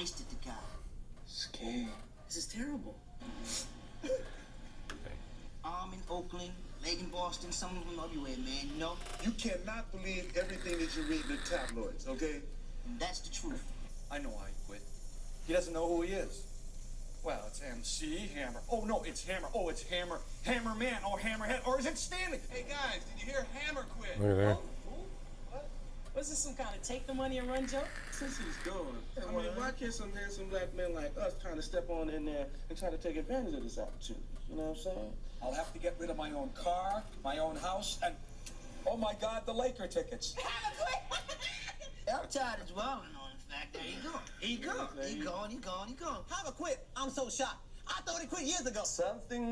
wasted the guy. Scared. This is terrible. Arm in Oakland, leg in Boston, some of them everywhere, man, you know? You cannot believe everything that you read in the tabloids, okay? And that's the truth. I know why he quit. He doesn't know who he is. Well, it's MC Hammer. Oh, no, it's Hammer. Oh, it's Hammer. Hammer Man. Oh, Hammerhead. Or is it Stanley? Hey, guys, did you hear Hammer quit? Look at there. What? Was this some kind of take the money and run joke? Since he's gone, I mean, why can't some handsome black men like us kind of step on in there and try to take advantage of this opportunity? You know what I'm saying? I'll have to get rid of my own car, my own house, and, oh, my God, the Laker tickets. I'm tired as well, you know, in fact. There you go. He gone. Hammer quit. I'm so shocked. I thought he quit years ago. Something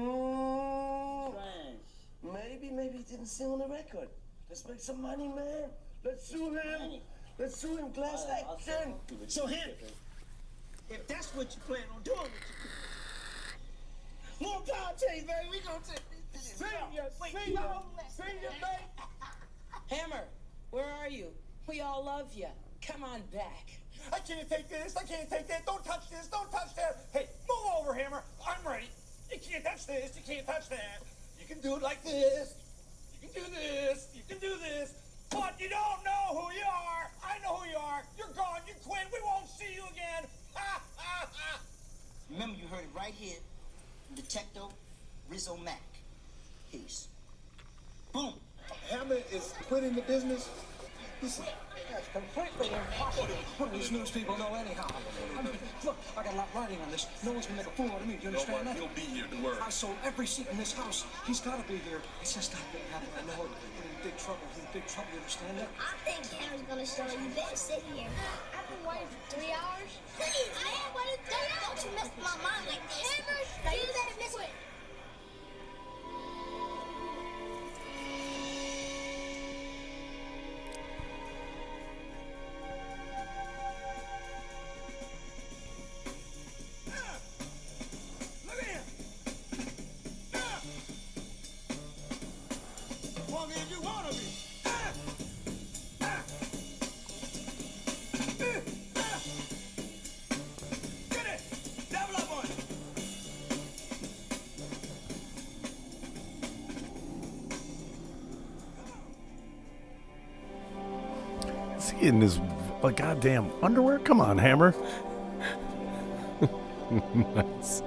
strange. Maybe he didn't see on the record. Let's make some money, man. Let's sue him. Let's sue him. Class action. So, Henry, if that's what you plan on doing, more power to you, baby. We gonna take this. Senior, baby. Hammer, where are you? We all love you. Come on back. I can't take this. I can't take that. Don't touch this. Don't touch that. Hey, move over, Hammer. I'm ready. You can't touch this. You can't touch that. You can do it like this. You can do this. You can do this. But you don't know who you are. I know who you are. You're gone. You quit. We won't see you again. Ha, ha, ha. Remember, you heard it right here. Detective Rizzo Mack. Peace. Boom. Hammer is quitting the business. Listen, that's completely impossible. What do these news people know anyhow? I mean, look, I got a lot riding on this. No one's gonna make a fool out of me. Do you understand that? He'll be here, don't worry. I sold every seat in this house. He's gotta be here. It's just not gonna happen. I know it. We're in big trouble. We're in big trouble. You understand that? I think Hammer's gonna show you. Better sit here. I've been waiting for 3 hours. Please, I ain't waiting 3 hours. Don't you mess with my mind like this. Hammer, you better miss it. In his goddamn underwear? Come on, Hammer. Nice.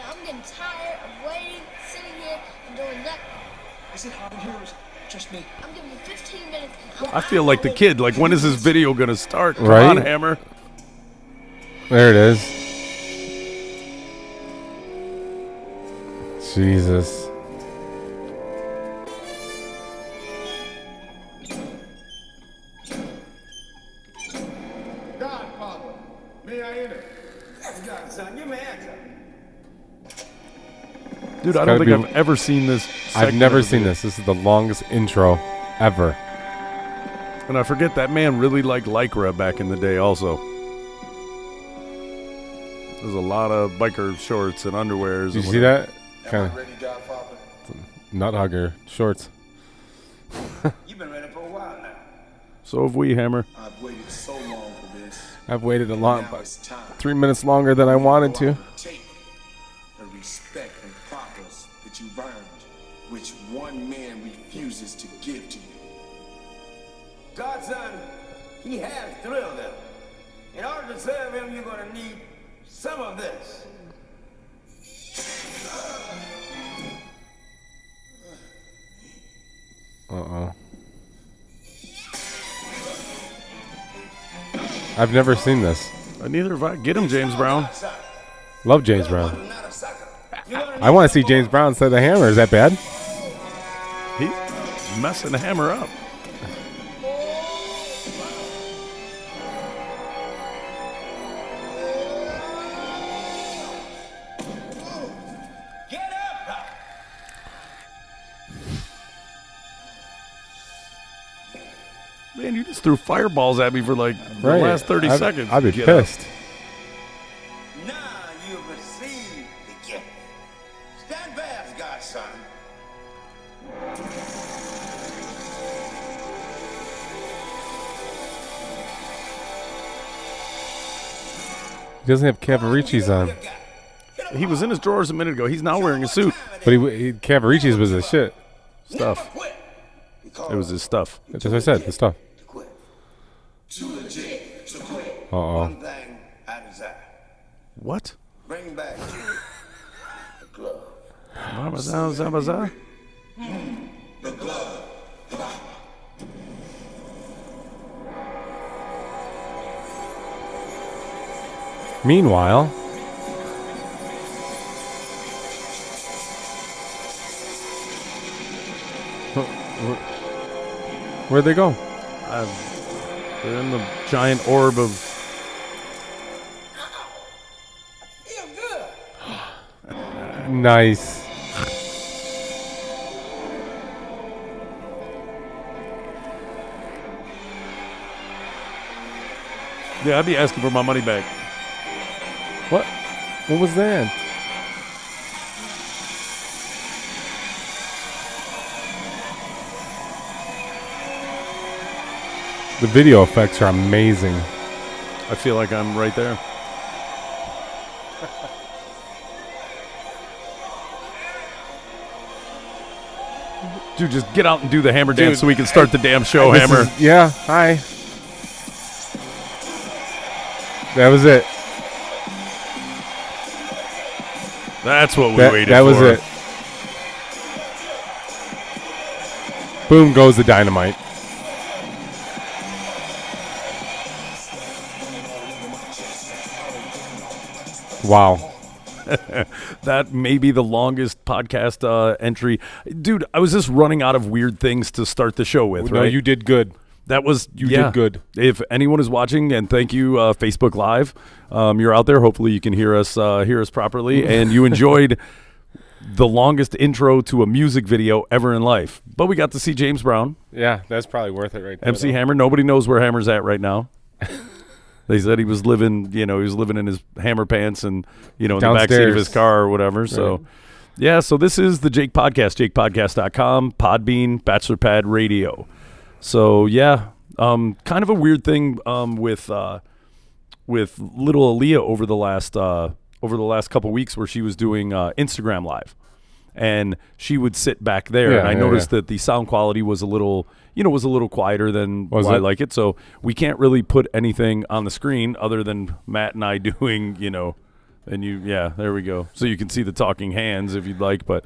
I'm getting tired of waiting, sitting here, and doing nothing. Is it hot in here or is it just me? I'm giving you 15 minutes. I feel like the kid. Like, when is this video gonna start? Come Right? on, Hammer. There it is. Jesus. Godfather, may I enter? Son, you're mad. Dude, I gotta don't think be- I've ever seen this. I've never seen this. This is the longest intro ever. And I forget that man really liked Lycra back in the day also. There's a lot of biker shorts and underwears. Did and you see whatever. that? Kind Ready, Godfather? of nut hugger shorts. You've been ready for a while now. So have we, Hammer. I've waited so long for this. I've waited a long, Now but it's time. 3 minutes longer than I wanted to. Take the respect and progress that you've earned, which one man refuses to give to you. Godson, he has thrilled them. In order to serve him, you're going to need some of this. Uh-oh. I've never seen this. Neither have I. Get him, James Brown. Love James Brown. I want to see James Brown say the Hammer. Is that bad? He's messing the Hammer up. Get up! Man, you just threw fireballs at me for like the Right. last 30 seconds. I'd be Get pissed. up. He doesn't have Cavaricci's on. He was in his drawers a minute ago. He's now wearing a suit. But Cavaricci's was his shit. Stuff. It was his stuff. That's what I said. The stuff. Uh-oh. One thing I desire. What? Bring back the glove. Zabaza? The glove. Meanwhile, where'd they go? They're in the giant orb of. Nice. Yeah, I'd be asking for my money back. What? What was that? The video effects are amazing. I feel like I'm right there. Dude, just get out and do the hammer dance so we can start the damn show, Hammer. Yeah, hi. That was it. That's what we waited for. That was it. Boom goes the dynamite. Wow. That may be the longest podcast entry. Dude, I was just running out of weird things to start the show with, No, right? you did good. That was You did good. If anyone is watching, and thank you, Facebook Live, you're out there. Hopefully, you can hear us properly, and you enjoyed the longest intro to a music video ever in life. But we got to see James Brown, Yeah, that's probably worth it right there. MC Hammer. Nobody knows where Hammer's at right now. They said he was living in his Hammer pants and in the backseat of his car or whatever. So. Right. Yeah, so this is the Jake Podcast, jakepodcast.com, Podbean, Bachelor Pad Radio. So yeah, kind of a weird thing with little Aaliyah over the last couple weeks, where she was doing Instagram Live, and she would sit back there, and I noticed that the sound quality was a little quieter than I like it. So we can't really put anything on the screen other than Matt and I doing, and there we go. So you can see the talking hands if you'd like, but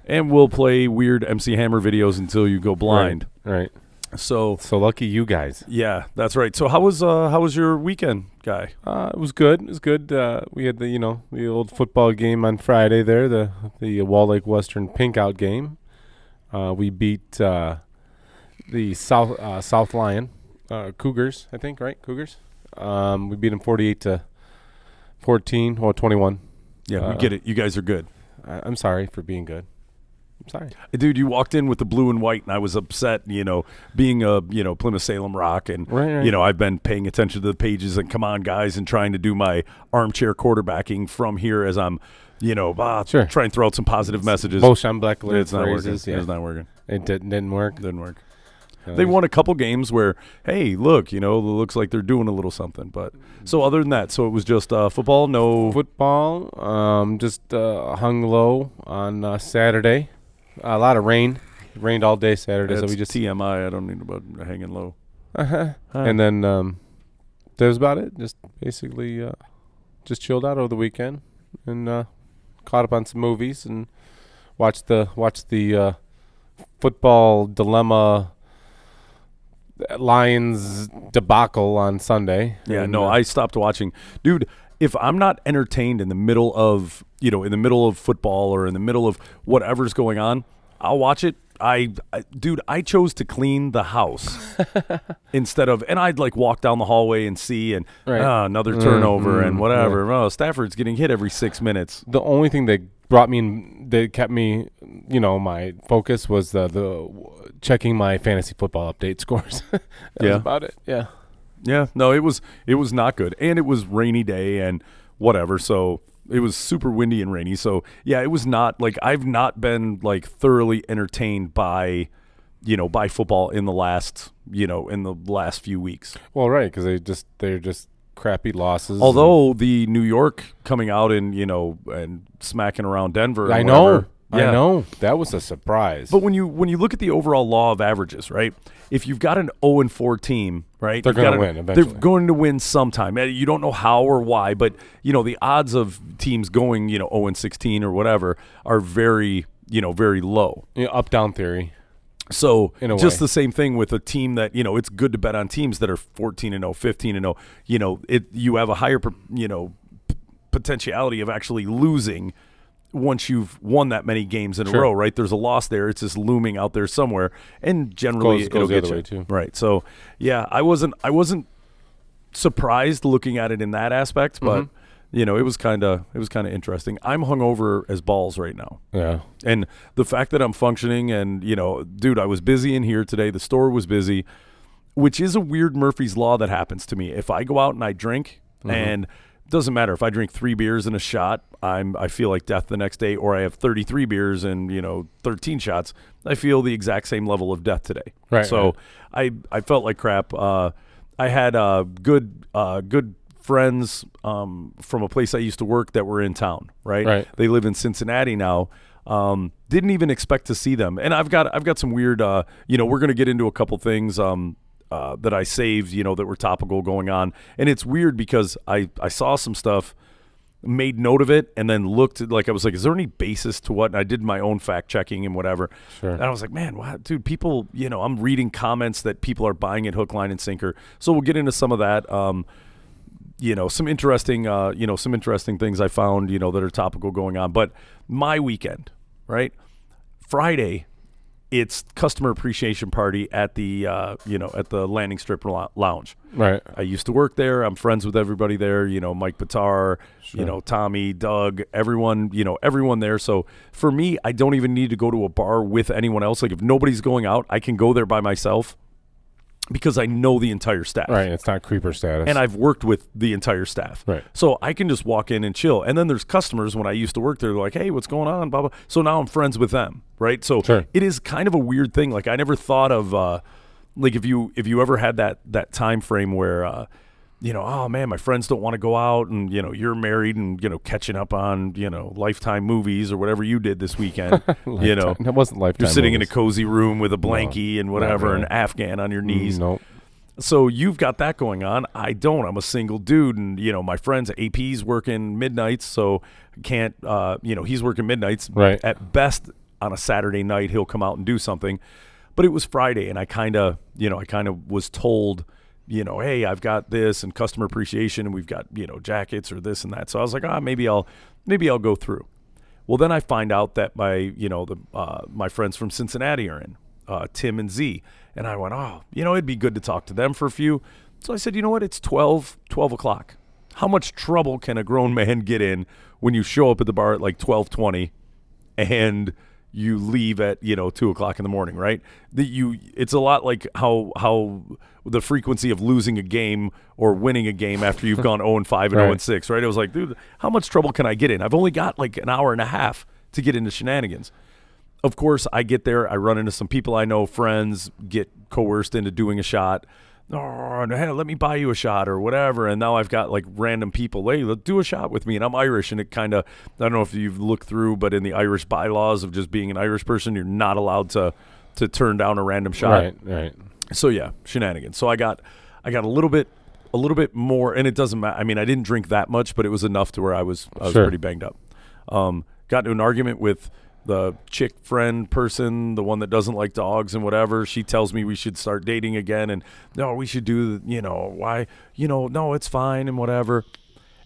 and we'll play weird MC Hammer videos until you go blind. Right. So lucky you guys. Yeah, that's right. So how was your weekend, guy? It was good. It was good. We had the old football game on Friday there, the Wall Lake Western Pinkout game. We beat the South Lion Cougars, I think, right? Cougars. We beat them 48-14 or 21. Yeah, we get it. You guys are good. I'm sorry for being good. I'm sorry. Dude, you walked in with the blue and white, and I was upset, being a, Plymouth Salem Rock. And, right. I've been paying attention to the pages and come on, guys, and trying to do my armchair quarterbacking from here as I'm, sure. trying to throw out some positive messages. Beauchamp Black It's not working. Yeah. It's not working. It didn't work. Didn't work. They won a couple games where, hey, look, it looks like they're doing a little something. But so other than that, so it was just football, no football. Just hung low on Saturday. A lot of rain. It rained all day Saturday, That's so we just TMI. I don't need about hanging low. And then that was about it. Just basically just chilled out over the weekend and caught up on some movies and watched the football dilemma Lions debacle on Sunday. Yeah, and, no, I stopped watching. Dude, if I'm not entertained in the middle of, football or in the middle of whatever's going on, I'll watch it. I chose to clean the house instead of, and I'd walk down the hallway and see another turnover and whatever. Yeah. Oh, Stafford's getting hit every 6 minutes. The only thing that brought me in, that kept me, my focus was the checking my fantasy football update scores. That was about it. Yeah. Yeah, no, it was not good, and it was rainy day and whatever. So it was super windy and rainy. So yeah, it was not I've not been thoroughly entertained by football in the last few weeks. Well, right, because they're just crappy losses. Although the New York coming out and and smacking around Denver. I and know. whatever, I know. That was a surprise. But when you look at the overall law of averages, right? If you've got an 0-4 team, right? They're going to win eventually. They're going to win sometime. You don't know how or why, but the odds of teams going 0-16 or whatever are very very low. Up down theory. So in a just way. the same thing with a team that it's good to bet on teams that are 14-0, 15-0. You have a higher potentiality of actually losing once you've won that many games in a row, right? There's a loss there. It's just looming out there somewhere, and generally Goes it'll the get other you. way too. Right. So yeah, I wasn't surprised looking at it in that aspect, but it was kind of interesting. I'm hungover as balls right now. Yeah. And the fact that I'm functioning and dude, I was busy in here today. The store was busy, which is a weird Murphy's Law that happens to me. If I go out and I drink and doesn't matter if I drink 3 beers and a shot, I feel like death the next day, or I have 33 beers and 13 shots, I feel the exact same level of death today. Right. So I felt like crap. I had good friends from a place I used to work that were in town. Right. They live in Cincinnati now. Didn't even expect to see them, and I've got some weird. We're gonna get into a couple things. That I saved, that were topical going on. And it's weird because I saw some stuff, made note of it, and then looked like I was like, is there any basis to what? And I did my own fact checking and whatever. Sure. And I was like, man, wow, dude, people, I'm reading comments that people are buying it hook, line, and sinker. So we'll get into some of that. Some interesting things I found, that are topical going on. But my weekend, right? Friday, it's customer appreciation party at the at the Landing Strip Lounge. Right. I used to work there. I'm friends with everybody there. Mike Batar, Tommy, Doug, everyone. Everyone there. So for me, I don't even need to go to a bar with anyone else. Like if nobody's going out, I can go there by myself because I know the entire staff. Right. It's not creeper status. And I've worked with the entire staff. Right. So I can just walk in and chill. And then there's customers when I used to work there. They're like, hey, what's going on? Blah, blah. So now I'm friends with them. Right. So it is kind of a weird thing. Like I never thought of like if you ever had that time frame where, oh man, my friends don't want to go out and, you're married and, catching up on, Lifetime movies or whatever you did this weekend. That wasn't Lifetime. You're sitting movies. in a cozy room with a blankie and whatever, an Afghan on your knees. Nope. So you've got that going on. I don't. I'm a single dude, and my friend's AP's working midnights, so can't. He's working midnights. Right. At best, on a Saturday night, he'll come out and do something. But it was Friday, and I kind of was told, hey, I've got this and customer appreciation, and we've got jackets or this and that. So I was like, maybe I'll go through. Well, then I find out that my friends from Cincinnati are in, Tim and Z. And I went, it'd be good to talk to them for a few. So I said, you know what? It's 12 o'clock. How much trouble can a grown man get in when you show up at the bar at like 12:20 and you leave at 2 o'clock in the morning, right? It's a lot like how the frequency of losing a game or winning a game after you've gone 0-5 and Right. 0-6, right? It was like, dude, how much trouble can I get in? I've only got like an hour and a half to get into shenanigans. Of course, I get there. I run into some people I know, friends, get coerced into doing a shot. Oh, hey, let me buy you a shot or whatever. And now I've got like random people, hey, let's do a shot with me. And I'm Irish, and it kind of, I don't know if you've looked through, but in the Irish bylaws of just being an Irish person, you're not allowed to turn down a random shot. Right. So yeah, shenanigans. So I got a little bit more, and it doesn't matter. I mean, I didn't drink that much, but it was enough to where I was Sure. pretty banged up. Got into an argument with the chick friend person, the one that doesn't like dogs and whatever. She tells me we should start dating again, and no, we should do, why, no, it's fine and whatever.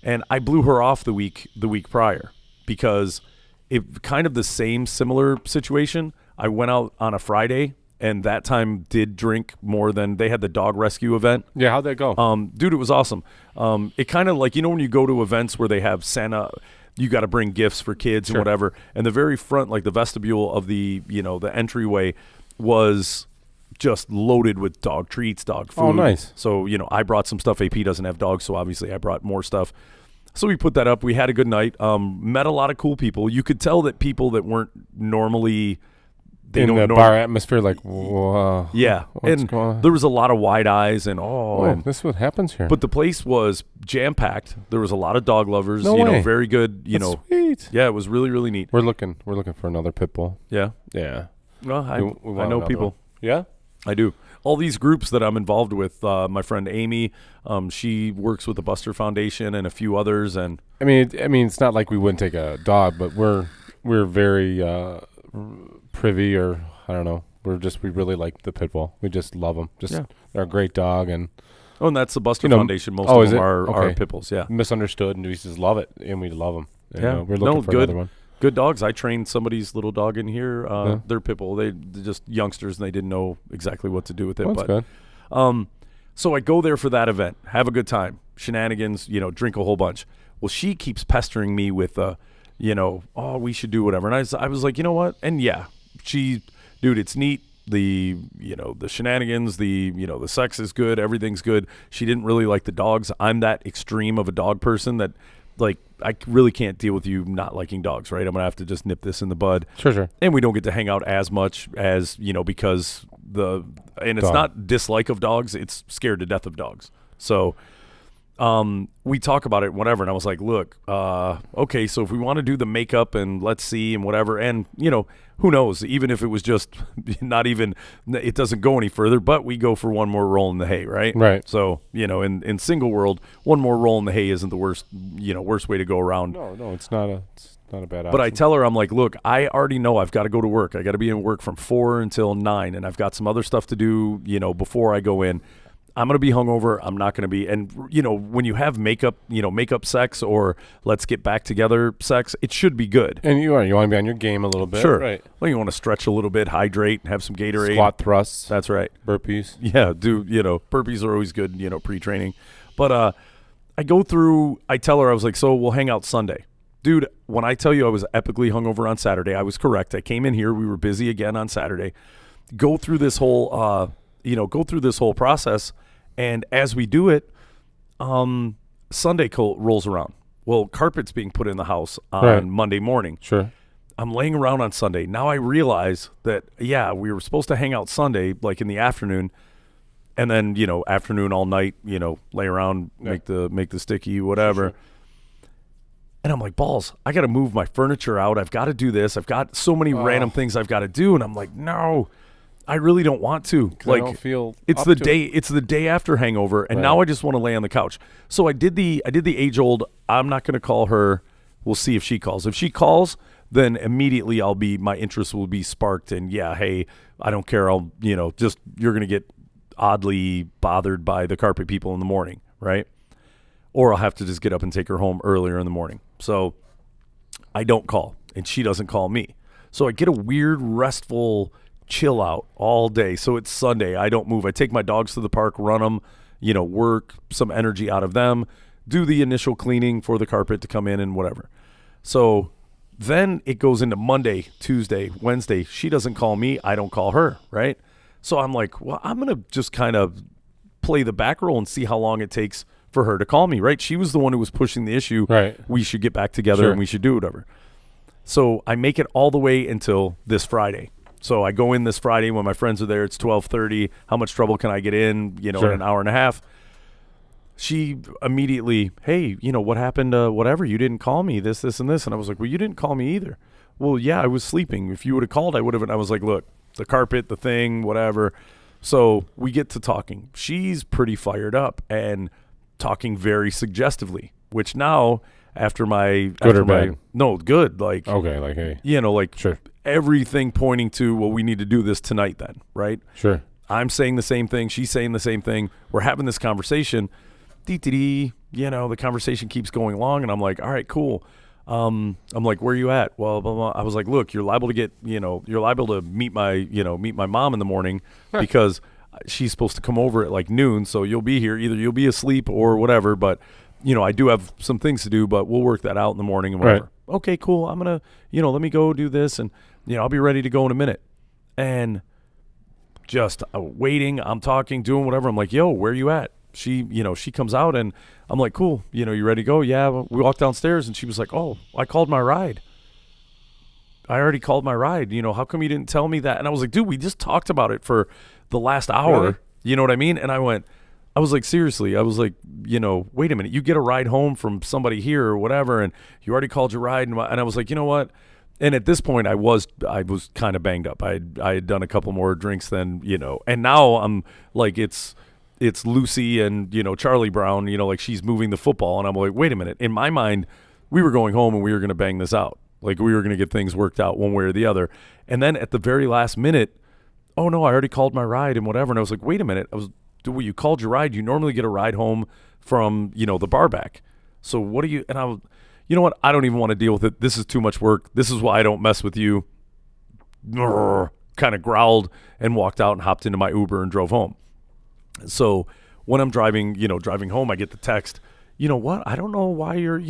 And I blew her off the week prior because it kind of the same similar situation. I went out on a Friday, and that time did drink more than they had the dog rescue event. Yeah, how'd that go? Dude, it was awesome. It kind of like, when you go to events where they have Santa, you got to bring gifts for kids and whatever. And the very front, like the vestibule of the, the entryway was just loaded with dog treats, dog food. Oh, nice. So, I brought some stuff. AP doesn't have dogs, so obviously I brought more stuff. So we put that up. We had a good night. Met a lot of cool people. You could tell that people that weren't normally, they in don't the know. bar atmosphere, like, whoa. Yeah, what's and going on? there was a lot of wide eyes and and This is what happens here. but the place was jam packed. There was a lot of dog lovers. No you know, way. very good. You That's know, sweet. yeah, it was really really neat. We're looking for another pit bull. Yeah, Yeah. well, We want I know another people. one. Yeah. I do. All these groups that I'm involved with, my friend Amy, she works with the Buster Foundation and a few others, and I mean, it's not like we wouldn't take a dog, but we're very privy, or I don't know. We really like the pit bull. We just love them. They're a great dog, and and that's the Buster Foundation. Most of them are pit bulls. Yeah, misunderstood, and we just love it, and we love them. yeah. We're looking for good, another one. good dogs. I trained somebody's little dog in here. They're pit bull. They're just youngsters, and they didn't know exactly what to do with it. That's good. So I go there for that event, have a good time, shenanigans, drink a whole bunch. Well, she keeps pestering me with, oh, we should do whatever. And I was like, you know what? And yeah, dude, it's neat. The shenanigans, the sex is good. Everything's good. She didn't really like the dogs. I'm that extreme of a dog person that, like, I really can't deal with you not liking dogs, right? I'm going to have to just nip this in the bud. Sure. And we don't get to hang out as much as, because it's Dog. not dislike of dogs, it's scared to death of dogs. So we talk about it, whatever. And I was like, look, okay, so if we want to do the makeup and let's see and whatever, and, who knows, even if it was just it doesn't go any further, but we go for one more roll in the hay, right? Right. So, in single world, one more roll in the hay isn't the worst way to go around. No, it's not a bad option. But I tell her, I'm like, look, I already know I've got to go to work. I got to be in work from 4 until 9, and I've got some other stuff to do, before I go in. I'm going to be hungover. I'm not going to be. And, when you have makeup sex or let's get back together sex, it should be good. And you want to be on your game a little bit. Sure. Right. Well, you want to stretch a little bit, hydrate, have some Gatorade. Squat thrusts. That's right. Burpees. Yeah, burpees are always good, pre-training. But I tell her, I was like, so we'll hang out Sunday. Dude, when I tell you I was epically hungover on Saturday, I was correct. I came in here. We were busy again on Saturday. Go through this whole process. And as we do it, Sunday rolls around. Well, carpet's being put in the house on Monday morning. Sure. I'm laying around on Sunday. Now I realize that, we were supposed to hang out Sunday, like in the afternoon, and then, afternoon all night, lay around, make the sticky, whatever. Sure. And I'm like, balls, I got to move my furniture out. I've got to do this. I've got so many random things I've got to do. And I'm like, no, I really don't want to. Like, I don't feel it's up the to day. it. It's the day after hangover, and now I just want to lay on the couch. So I did the age old. I'm not going to call her. We'll see if she calls. If she calls, then immediately my interest will be sparked. And hey, I don't care. I'll you're going to get oddly bothered by the carpet people in the morning, right? Or I'll have to just get up and take her home earlier in the morning. So I don't call, and she doesn't call me. So I get a weird, restful chill out all day. So it's Sunday. I don't move. I take my dogs to the park, run them, work some energy out of them, do the initial cleaning for the carpet to come in and whatever. So then it goes into Monday, Tuesday, Wednesday. She doesn't call me. I don't call her, right? So I'm like, well, I'm going to just kind of play the back role and see how long it takes for her to call me, right? She was the one who was pushing the issue. Right. We should get back together and we should do whatever. So I make it all the way until this Friday. So I go in this Friday when my friends are there. It's 12:30. How much trouble can I get in, in an hour and a half? She immediately, hey, what happened? Whatever. You didn't call me, this, and this. And I was like, well, you didn't call me either. Well, yeah, I was sleeping. If you would have called, I would have. And I was like, look, the carpet, the thing, whatever. So we get to talking. She's pretty fired up and talking very suggestively, which now after my good or bad? No, good. Like, okay, like, hey, sure. Everything pointing to, well, we need to do this tonight then, right? Sure. I'm saying the same thing. She's saying the same thing. We're having this conversation. The conversation keeps going along, and I'm like, all right, cool. I'm like, where are you at? Well, blah, blah. I was like, look, you're liable to meet my mom in the morning because she's supposed to come over at like noon. So you'll be here. Either you'll be asleep or whatever. But, I do have some things to do, but we'll work that out in the morning and whatever. Right. Okay, cool. I'm going to, let me go do this and, I'll be ready to go in a minute. And just waiting, I'm talking, doing whatever. I'm like, yo, where you at? She comes out and I'm like, cool. You ready to go? Yeah. We walked downstairs and she was like, oh, I called my ride. called my ride. How come you didn't tell me that? And I was like, dude, we just talked about it for the last hour. Really? You know what I mean? And I was like, seriously, I was like, wait a minute, you get a ride home from somebody here or whatever, and you already called your ride. And I was like, you know what? And at this point, I was kind of banged up. I had done a couple more drinks than, and now I'm like, it's Lucy and, Charlie Brown, like she's moving the football. And I'm like, wait a minute. In my mind, we were going home and we were going to bang this out. Like we were going to get things worked out one way or the other. And then at the very last minute, oh no, I already called my ride and whatever. And I was like, wait a minute. You called your ride. You normally get a ride home from, the bar back. So what do you, and I was, you know what? I don't even want to deal with it. This is too much work. This is why I don't mess with you. Kind of growled and walked out and hopped into my Uber and drove home. So when I'm driving home, I get the text, you know what? I don't know why you're,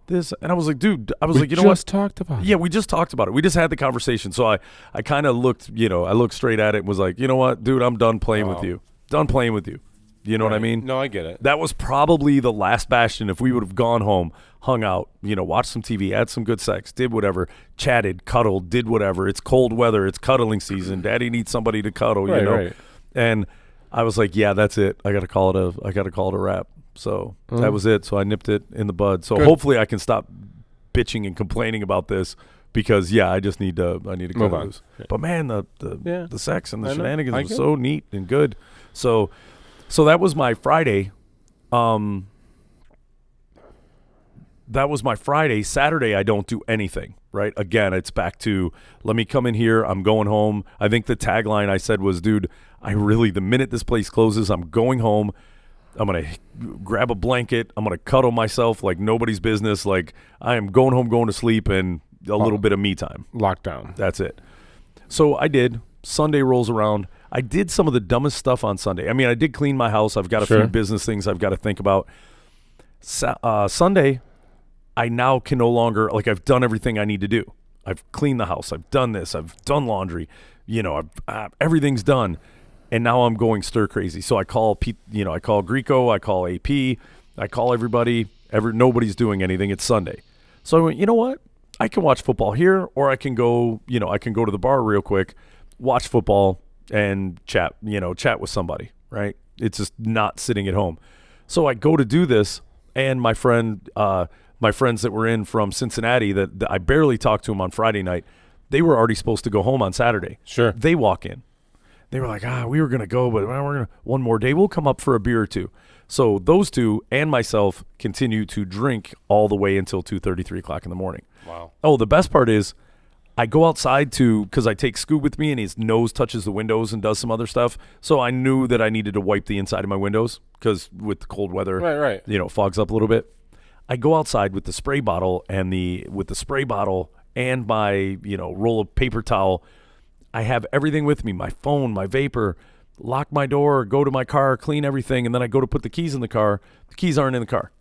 this. And I was like, dude, you know what? We just talked about it. Yeah, we just talked about it. We just had the conversation. So I kind of looked, I looked straight at it and was like, you know what, dude, I'm done playing with you. Done playing with you. You know what I mean? No, I get it. That was probably the last bastion. If we would have gone home, hung out, watched some TV, had some good sex, did whatever, chatted, cuddled, did whatever. It's cold weather. It's cuddling season. Daddy needs somebody to cuddle, you know? Right. And I was like, yeah, that's it. I got to call it a wrap. So that was it. So I nipped it in the bud. So hopefully I can stop bitching and complaining about this because I just need to cut loose. Yeah. But man, the sex and the shenanigans was so neat and good. So that was my Friday. Saturday, I don't do anything, right? Again, it's back to, let me come in here. I'm going home. I think the tagline I said was, dude, the minute this place closes, I'm going home. I'm going to grab a blanket. I'm going to cuddle myself like nobody's business. Like I am going home, going to sleep, and a little bit of me time. Lockdown. That's it. So I did. Sunday rolls around. I did some of the dumbest stuff on Sunday. I mean, I did clean my house. I've got a few business things I've got to think about. Sunday, I now can no longer, I've done everything I need to do. I've cleaned the house. I've done this. I've done laundry. Everything's done. And now I'm going stir crazy. So I call I call Greco, I call AP, I call everybody. Nobody's doing anything. It's Sunday. So I went, you know what? I can watch football here, or I can go, I can go to the bar real quick, watch football, and chat with somebody, right? It's just not sitting at home. So I go to do this, and my friends that were in from Cincinnati that I barely talked to them on Friday night, they were already supposed to go home on Saturday. Sure. They walk in. They were like, we were going to go, but we're going to one more day. We'll come up for a beer or two. So those two and myself continue to drink all the way until 2:30, 3 o'clock in the morning. Wow. Oh, the best part is I go outside because I take Scoob with me and his nose touches the windows and does some other stuff. So I knew that I needed to wipe the inside of my windows because with the cold weather, right. It fogs up a little bit. I go outside with the spray bottle and my, roll of paper towel. I have everything with me, my phone, my vapor, lock my door, go to my car, clean everything, and then I go to put the keys in the car. The keys aren't in the car.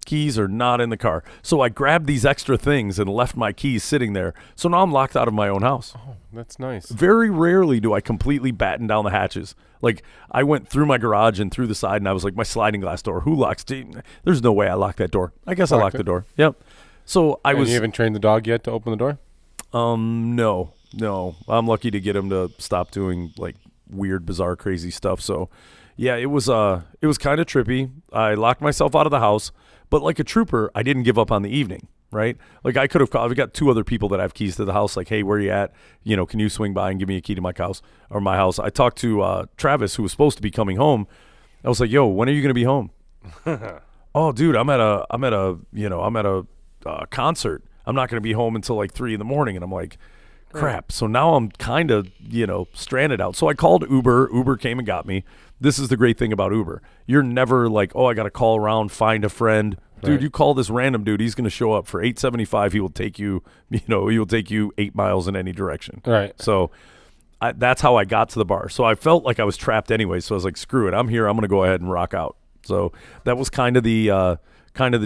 Keys are not in the car. So I grabbed these extra things and left my keys sitting there. So now I'm locked out of my own house. Oh, that's nice. Very rarely do I completely batten down the hatches. Like I went through my garage and through the side, and I was like, my sliding glass door, who locks? There's no way I locked that door. I guess I locked the door. Yep. So you haven't trained the dog yet to open the door? No. I'm lucky to get him to stop doing like weird, bizarre, crazy stuff. So yeah, it was kind of trippy. I locked myself out of the house, but like a trooper, I didn't give up on the evening, right? Like I could have called, I've got two other people that have keys to the house. Like, hey, where are you at? Can you swing by and give me a key to my house or my house? I talked to, Travis, who was supposed to be coming home. I was like, yo, when are you going to be home? Oh, dude, I'm at a concert. I'm not going to be home until like 3 a.m. And I'm like, crap. So now I'm kind of, stranded out. So I called Uber. Uber came and got me. This is the great thing about Uber. You're never like, oh, I got to call around, find a friend. Dude, you call this random dude. He's going to show up for $8.75. He will take you, he will take you 8 miles in any direction. Right. So that's how I got to the bar. So I felt like I was trapped anyway. So I was like, screw it. I'm here. I'm going to go ahead and rock out. So that was kind of the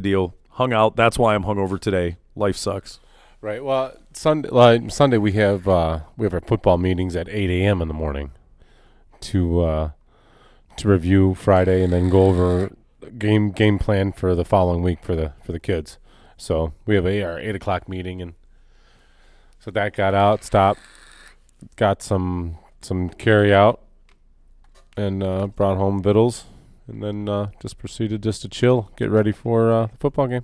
deal. Hung out. That's why I'm hungover today. Life sucks. Right. Well, Sunday we have our football meetings at 8 a.m. in the morning to review Friday and then go over game plan for the following week for the kids. So we have our 8 o'clock meeting, and so that got out, stopped, got some carry out, and brought home victuals, and then just proceeded just to chill, get ready for the football game.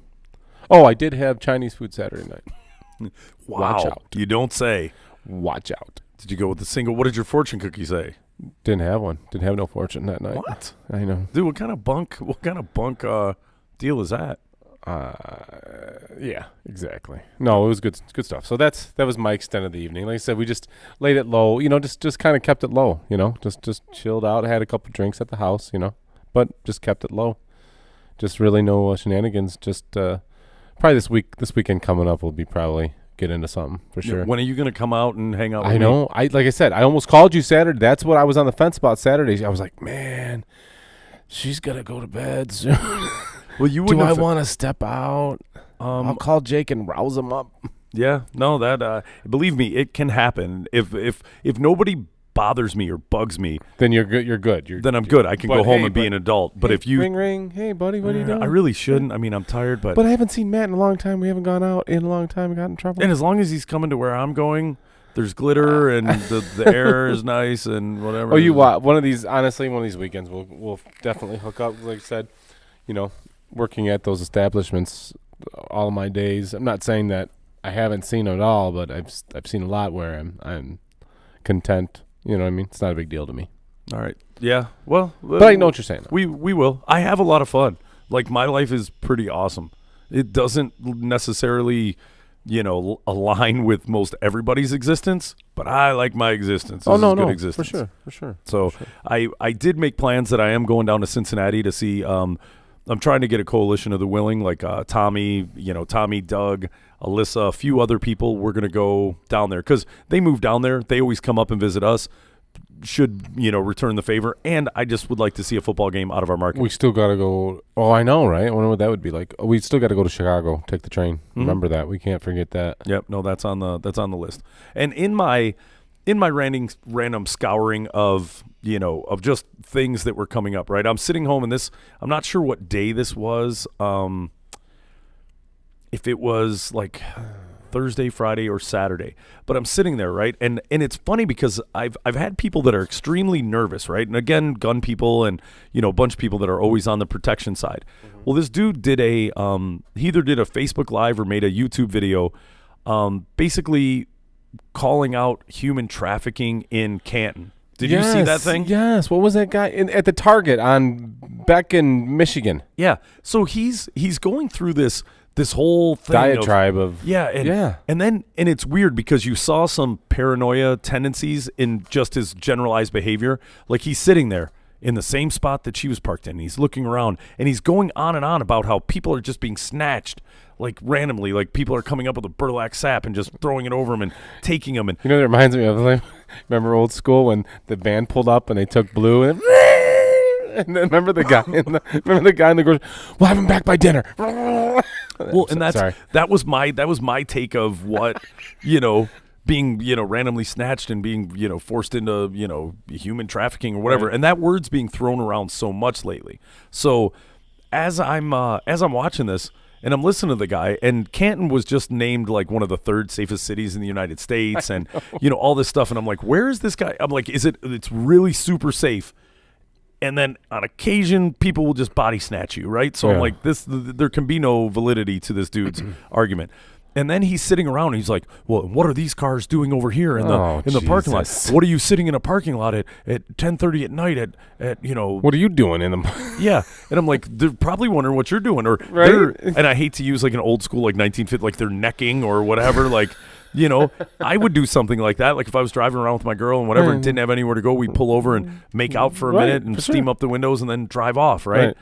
Oh, I did have Chinese food Saturday night. Wow. Watch out. You don't say. Watch out. Did you go with the single? What did your fortune cookie say? Didn't have one. Didn't have no fortune that night. What? I know. Dude, what kind of bunk deal is that? Yeah, exactly. No, it was good stuff. So that was my extent of the evening. Like I said, we just laid it low, just kind of kept it low, just chilled out, had a couple drinks at the house, but just kept it low. Just really no shenanigans. Just probably this weekend coming up, we'll be probably get into something for sure. When are you going to come out and hang out with I know. me? Like I said, I almost called you Saturday. That's what I was on the fence about Saturday. I was like, man, she's got to go to bed soon. Well, you do wouldn't I want to step out? I'll call Jake and rouse him up. Yeah, no, that believe me, it can happen. If nobody bothers me or bugs me, then you're good. You're good. Then I'm good. I can go home and be an adult. But if you ring, hey buddy, what are you doing? I really shouldn't. I mean, I'm tired, but I haven't seen Matt in a long time. We haven't gone out in a long time and got in trouble. And as long as he's coming to where I'm going, there's glitter and the air is nice and whatever. Oh, you what? One of these weekends, we'll definitely hook up. Like I said, working at those establishments all my days. I'm not saying that I haven't seen it all, but I've seen a lot where I'm content. You know what I mean? It's not a big deal to me. All right. Yeah. Well, but I know what you're saying. We will. I have a lot of fun. Like, my life is pretty awesome. It doesn't necessarily, align with most everybody's existence, but I like my existence. This is good existence. For sure. So I did make plans that I am going down to Cincinnati to see. I'm trying to get a coalition of the willing, like Tommy, Doug, Alyssa, a few other people. We're going to go down there because they move down there. They always come up and visit us. Should, return the favor. And I just would like to see a football game out of our market. We still got to go. Oh, I know, right? I wonder what that would be like. We still got to go to Chicago, take the train. Mm-hmm. Remember that. We can't forget that. Yep. No, that's on the list. And in my random scouring of just things that were coming up, right? I'm sitting home and I'm not sure what day this was. If it was like Thursday, Friday, or Saturday, but I'm sitting there, right? And it's funny because I've had people that are extremely nervous, right? And again, gun people and, a bunch of people that are always on the protection side. Mm-hmm. Well, this dude did he either did a Facebook Live or made a YouTube video, basically calling out human trafficking in Canton. Did you see that thing? Yes. What was that guy at the Target on Beck in Michigan? Yeah. So he's going through this whole thing diatribe and it's weird because you saw some paranoia tendencies in just his generalized behavior. Like, he's sitting there in the same spot that she was parked in. He's looking around and he's going on and on about how people are just being snatched, like, randomly. Like, people are coming up with a burlap sack and just throwing it over him and taking them. And that reminds me of, like, remember old school when the van pulled up and they took Blue and then remember the guy in the grocery, we'll have him back by dinner. Well, and that was my take of what, being, randomly snatched and being, forced into, human trafficking or whatever. Right. And that word's being thrown around so much lately. So as I'm watching this and I'm listening to the guy, and Canton was just named like one of the 3rd safest cities in the United States and, all this stuff. And I'm like, where is this guy? I'm like, it's really super safe. And then on occasion, people will just body snatch you, right? So I'm like, there can be no validity to this dude's argument. And then he's sitting around and he's like, well, what are these cars doing over here in the parking lot? What are you sitting in a parking lot at 10:30 at night at what are you doing in them? Yeah. And I'm like, they're probably wondering what you're doing. Or right? And I hate to use like an old school, like 1950, like they're necking or whatever. Like, I would do something like that. Like if I was driving around with my girl and whatever and didn't have anywhere to go, we'd pull over and make out for a minute and steam up the windows and then drive off, right?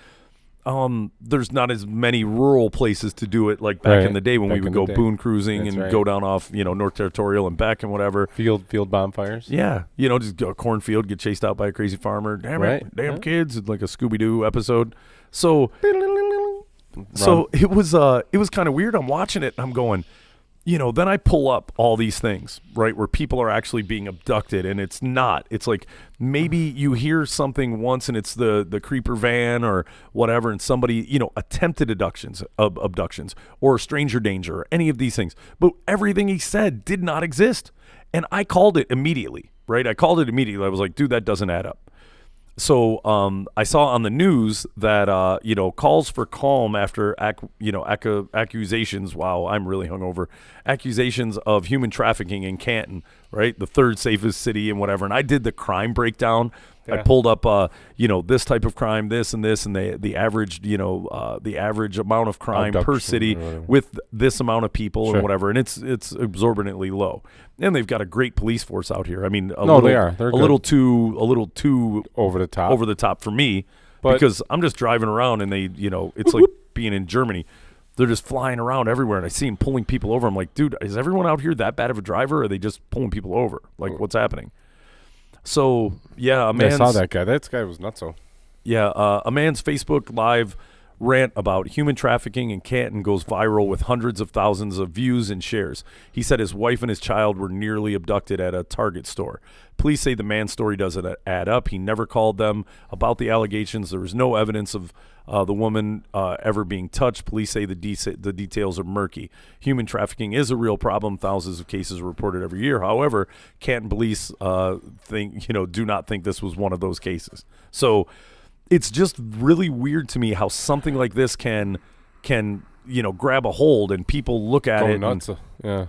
There's not as many rural places to do it like back in the day when we would go boon cruising and go down off, North Territorial and back and whatever. Field bonfires. Yeah. Just go cornfield, get chased out by a crazy farmer. Damn kids. It's like a Scooby-Doo episode. So it was kind of weird. I'm watching it and I'm going, then I pull up all these things, right, where people are actually being abducted, and it's not. It's like maybe you hear something once, and it's the creeper van or whatever, and somebody, attempted abductions or stranger danger or any of these things. But everything he said did not exist. And I called it immediately, right? I called it immediately. I was like, dude, that doesn't add up. So I saw on the news that, calls for calm after, accusations. Wow, I'm really hungover. Accusations of human trafficking in Canton, right? The third safest city and whatever. And I did the crime breakdown. Yeah. I pulled up, this type of crime, this and this, and the average, the average amount of crime per city with this amount of people and whatever. And it's exorbitantly low. And they've got a great police force out here. I mean, they are. They're a little too over the top for me, because I'm just driving around and they, it's like being in Germany. They're just flying around everywhere, and I see them pulling people over. I'm like, dude, is everyone out here that bad of a driver, or are they just pulling people over? Like, what's happening? So, yeah, I saw that guy. That guy was nutso. Yeah, a man's Facebook Live rant about human trafficking in Canton goes viral with hundreds of thousands of views and shares. He said his wife and his child were nearly abducted at a Target store. Police say the man's story doesn't add up. He never called them about the allegations. There was no evidence of the woman ever being touched. Police say the details are murky. Human trafficking is a real problem. Thousands of cases are reported every year. However, Canton police do not think this was one of those cases. So it's just really weird to me how something like this can grab a hold and people look at it. Nuts.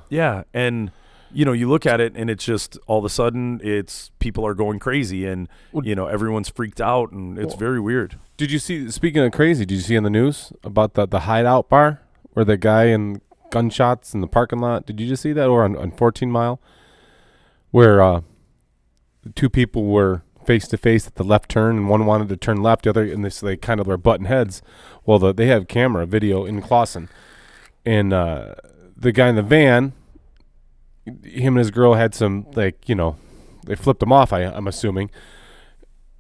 Yeah, and you look at it and it's just all of a sudden it's people are going crazy and everyone's freaked out and it's very weird. Did you see? Speaking of crazy, did you see on the news about the hideout bar where the guy and gunshots in the parking lot? Did you just see that? Or on 14 Mile, where two people were face to face at the left turn, and one wanted to turn left, the other, and they kind of were butting heads. Well, they have camera video in Clawson, and the guy in the van, him and his girl had some they flipped him off. I'm assuming,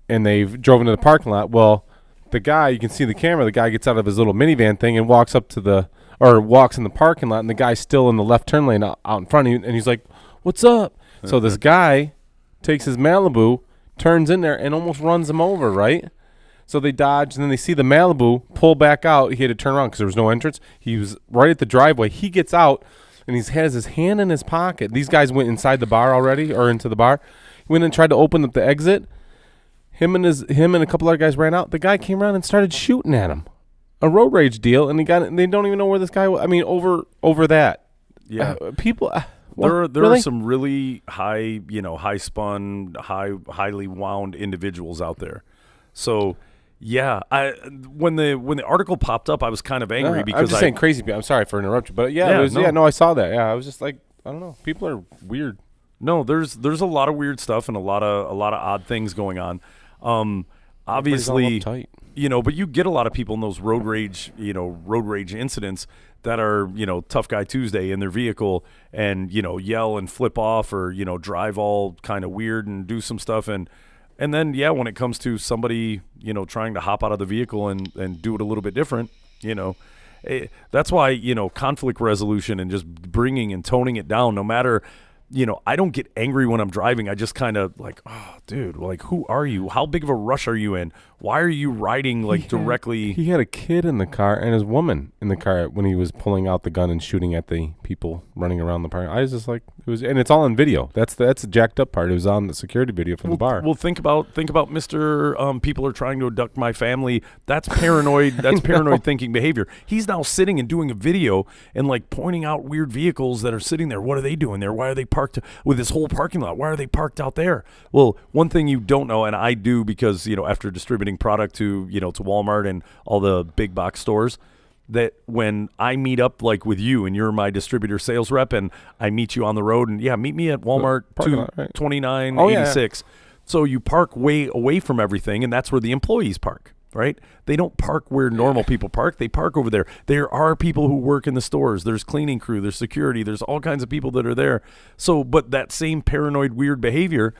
and they drove into the parking lot. Well, the guy, you can see the camera. The guy gets out of his little minivan thing and walks in the parking lot, and the guy's still in the left turn lane out in front of you, and he's like, "What's up?" So this guy takes his Malibu, turns in there, and almost runs him over, right? So they dodge, and then they see the Malibu pull back out. He had to turn around because there was no entrance. He was right at the driveway. He gets out, and he has his hand in his pocket. These guys went inside the bar already, or into the bar. He went and tried to open up the exit. Him and a couple other guys ran out. The guy came around and started shooting at him. A road rage deal, and they don't even know where this guy was. I mean, over that. Yeah. People... There are some really high spun, highly wound individuals out there. So, yeah, when the article popped up, I was kind of angry because I'm just saying crazy. I'm sorry for interrupting, but I saw that. Yeah, I was just like, I don't know, people are weird. No, there's a lot of weird stuff and a lot of odd things going on. Obviously, but you get a lot of people in those road rage incidents that are, tough guy Tuesday in their vehicle and, yell and flip off or, drive all kind of weird and do some stuff. And then, when it comes to somebody, trying to hop out of the vehicle and do it a little bit different, that's why, conflict resolution and just bringing and toning it down, no matter, I don't get angry when I'm driving. I just kind of like, oh, dude, like, who are you? How big of a rush are you in? Why are you riding directly? He had a kid in the car and his woman in the car when he was pulling out the gun and shooting at the people running around the park. I was just like, and it's all on video. That's the jacked up part. It was on the security video from the bar. Well, think about Mr. People are trying to abduct my family. That's paranoid. That's paranoid thinking behavior. He's now sitting and doing a video and like pointing out weird vehicles that are sitting there. What are they doing there? Why are they parked with this whole parking lot? Why are they parked out there? Well, one thing you don't know, and I do because, after distributing product to Walmart and all the big box stores, that when I meet up like with you and you're my distributor sales rep and I meet you on the road and meet me at Walmart 2986. So you park way away from everything and that's where the employees park, right? They don't park where normal people park. They park over there. There are people who work in the stores. There's cleaning crew, there's security, there's all kinds of people that are there. So, but that same paranoid weird behavior,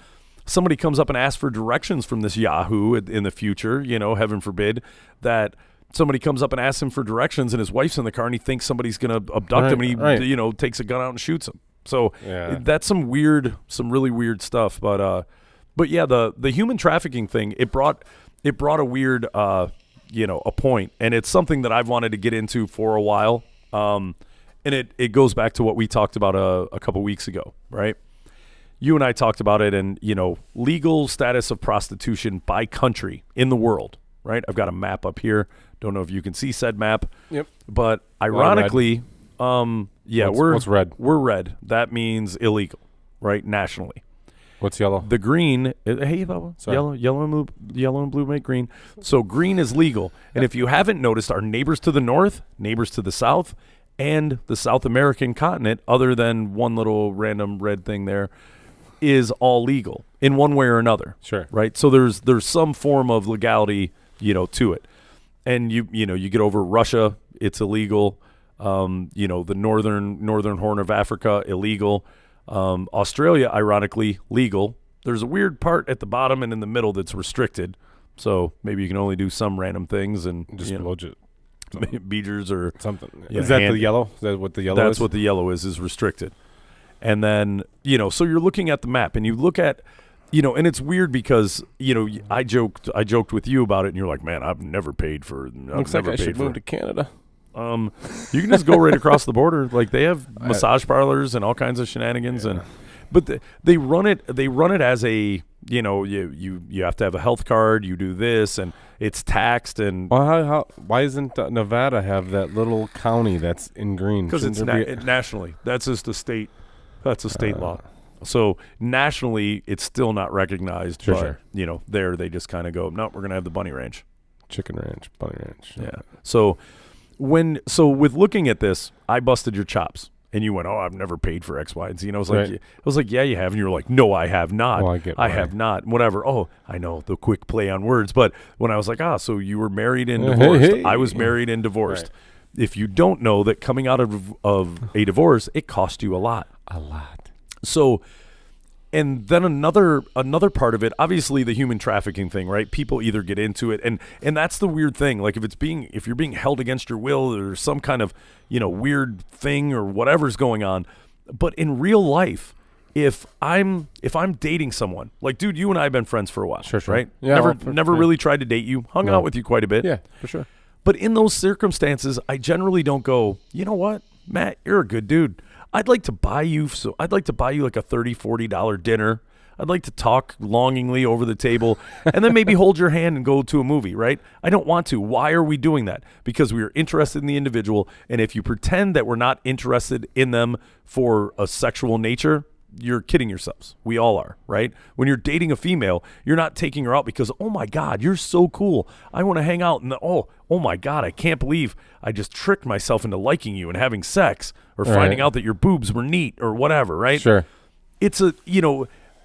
somebody comes up and asks for directions from this Yahoo in the future, heaven forbid, that somebody comes up and asks him for directions, and his wife's in the car, and he thinks somebody's going to abduct him, and he takes a gun out and shoots him. So that's some really weird stuff. But yeah, the human trafficking thing, it brought a weird a point, and it's something that I've wanted to get into for a while. And it goes back to what we talked about a couple weeks ago, right? You and I talked about it, and legal status of prostitution by country in the world, right? I've got a map up here. Don't know if you can see said map. Yep. But ironically, what's red? We're red. That means illegal, right? Nationally. What's yellow? The green. Hey, Bubba. Yellow and blue make green. So green is legal. And if you haven't noticed, our neighbors to the north, neighbors to the south, and the South American continent, other than one little random red thing there, is all legal in one way or another. Sure. Right. So there's some form of legality, to it. And you get over Russia, it's illegal. The northern horn of Africa, illegal. Australia, ironically, legal. There's a weird part at the bottom and in the middle that's restricted. So maybe you can only do some random things and just budget. Beegers or something. Is that the yellow? Is that what the yellow is? That's what the yellow is restricted. And then, so you're looking at the map and you look at, and it's weird because, I joked with you about it and you're like, man, I've never paid for. Looks like I should move to Canada. You can just go right across the border. Like they have massage parlors and all kinds of shenanigans, but they run it as a you have to have a health card. You do this and it's taxed and. Well, why isn't Nevada have that little county that's in green? Because it's nationally. That's just a state. That's a state law. So nationally, it's still not recognized. Sure. There they just kind of go, no, we're gonna have the bunny ranch, chicken ranch, bunny ranch. Yeah. So with looking at this, I busted your chops, and you went, "Oh, I've never paid for X, Y, and Z." And I was like, "Yeah, you have." And you were like, "No, I have not. Well, I have not." Whatever. Oh, I know the quick play on words, but when I was like, so you were married and divorced. I was married and divorced. Right. If you don't know that coming out of a divorce, it cost you a lot. A lot. So, and then another part of it, obviously the human trafficking thing, right? People either get into it, and that's the weird thing. Like if you're being held against your will, or some kind of weird thing or whatever's going on. But in real life, if I'm dating someone, like dude, you and I have been friends for a while, sure. Right? Yeah, never really tried to date you, hung out with you quite a bit, yeah, for sure. But in those circumstances, I generally don't go, you know what, Matt, you're a good dude. I'd like to buy you like a $30, $40 dinner. I'd like to talk longingly over the table and then maybe hold your hand and go to a movie, right? I don't want to. Why are we doing that? Because we are interested in the individual. And if you pretend that we're not interested in them for a sexual nature, you're kidding yourselves. We all are, right? When you're dating a female, you're not taking her out because, oh my God, you're so cool. I want to hang out. And oh my God, I can't believe I just tricked myself into liking you and having sex or finding out that your boobs were neat or whatever, right? Sure. It's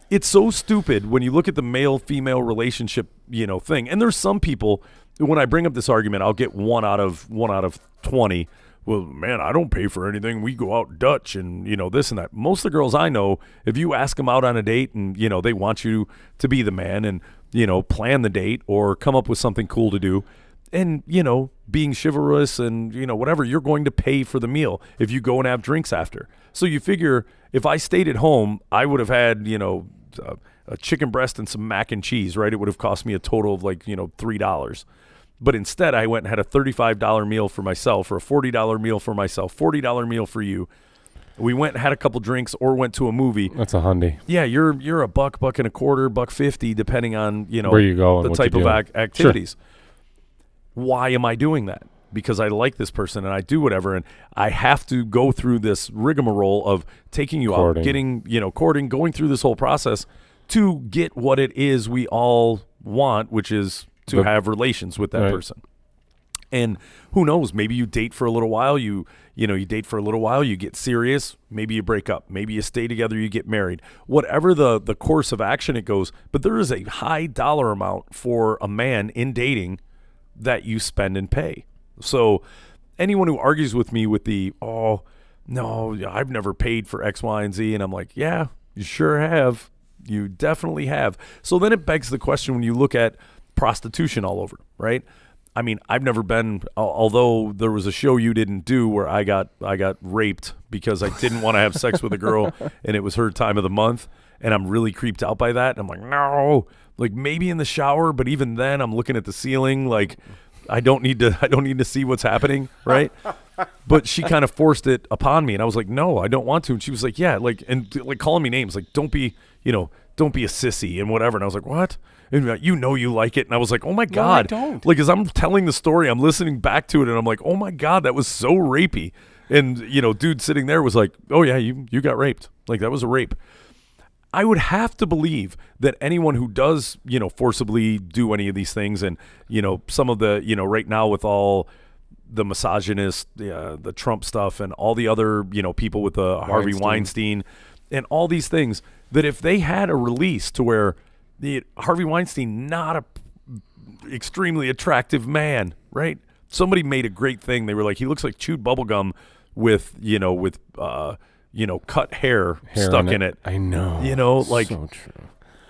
it's so stupid when you look at the male-female relationship, thing. And there's some people, when I bring up this argument, I'll get one out of 20. Well, man, I don't pay for anything. We go out Dutch and, this and that. Most of the girls I know, if you ask them out on a date and, they want you to be the man and, plan the date or come up with something cool to do and, being chivalrous and, whatever, you're going to pay for the meal if you go and have drinks after. So you figure if I stayed at home, I would have had, a chicken breast and some mac and cheese, right? It would have cost me a total of $3. But instead, I went and had a $35 meal for myself or a $40 meal for myself, $40 meal for you. We went and had a couple drinks or went to a movie. That's a hundy. Yeah, you're a $1.25, $1.50, depending on, where you go and the what type you of do. activities. Sure. Why am I doing that? Because I like this person and I do whatever, and I have to go through this rigmarole of taking you out, getting, courting, going through this whole process to get what it is we all want, which is to have relations with that person. And who knows, maybe you date for a little while, you date for a little while, you get serious, maybe you break up, maybe you stay together, you get married. Whatever the course of action it goes, but there is a high dollar amount for a man in dating that you spend and pay. So anyone who argues with me with the, oh, no, I've never paid for X, Y, and Z, and I'm like, yeah, you sure have. You definitely have. So then it begs the question when you look at prostitution all over, right? I mean, I've never been. Although there was a show you didn't do where I got raped because I didn't want to have sex with a girl, and it was her time of the month, and I'm really creeped out by that. And I'm like, no, like maybe in the shower, but even then, I'm looking at the ceiling, like I don't need to see what's happening, right? But she kind of forced it upon me, and I was like, no, I don't want to. And she was like, yeah, like, and like calling me names, like, don't be a sissy and whatever. And I was like, what? And you like it. And I was like, oh my God. No, I don't. Like, as I'm telling the story, I'm listening back to it, and I'm like, oh my God, that was so rapey. And, dude sitting there was like, oh yeah, you got raped. Like, that was a rape. I would have to believe that anyone who does, forcibly do any of these things, and, some of the, right now with all the misogynist, the Trump stuff, and all the other, people with the Harvey Weinstein and all these things, that if they had a release to where Harvey Weinstein, not a extremely attractive man, right? Somebody made a great thing. They were like, he looks like chewed bubblegum with cut hair stuck in it. I know. Like, so true.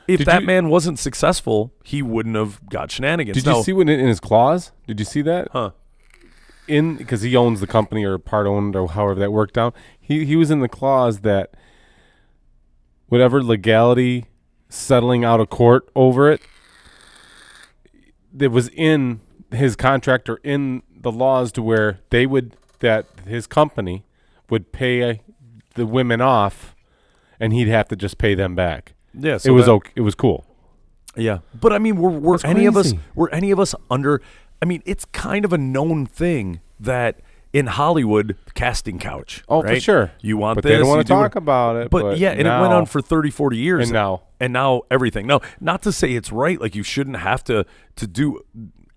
If that man wasn't successful, he wouldn't have got shenanigans. Did you see what in his clause? Did you see that? Huh. Because he owns the company, or part owned, or however that worked out. He was in the clause that whatever legality settling out of court over it, that was in his contract or in the laws, to where that his company would pay the women off, and he'd have to just pay them back. Yeah, so it was cool. Yeah, but I mean, were any crazy. of us under? I mean, it's kind of a known thing that in Hollywood, casting couch. Oh, right? for sure. You want but this? They don't want you to do talk about it. But yeah, and now, it went on for 30, 40 years. And now everything. No, not to say it's right. Like, you shouldn't have to do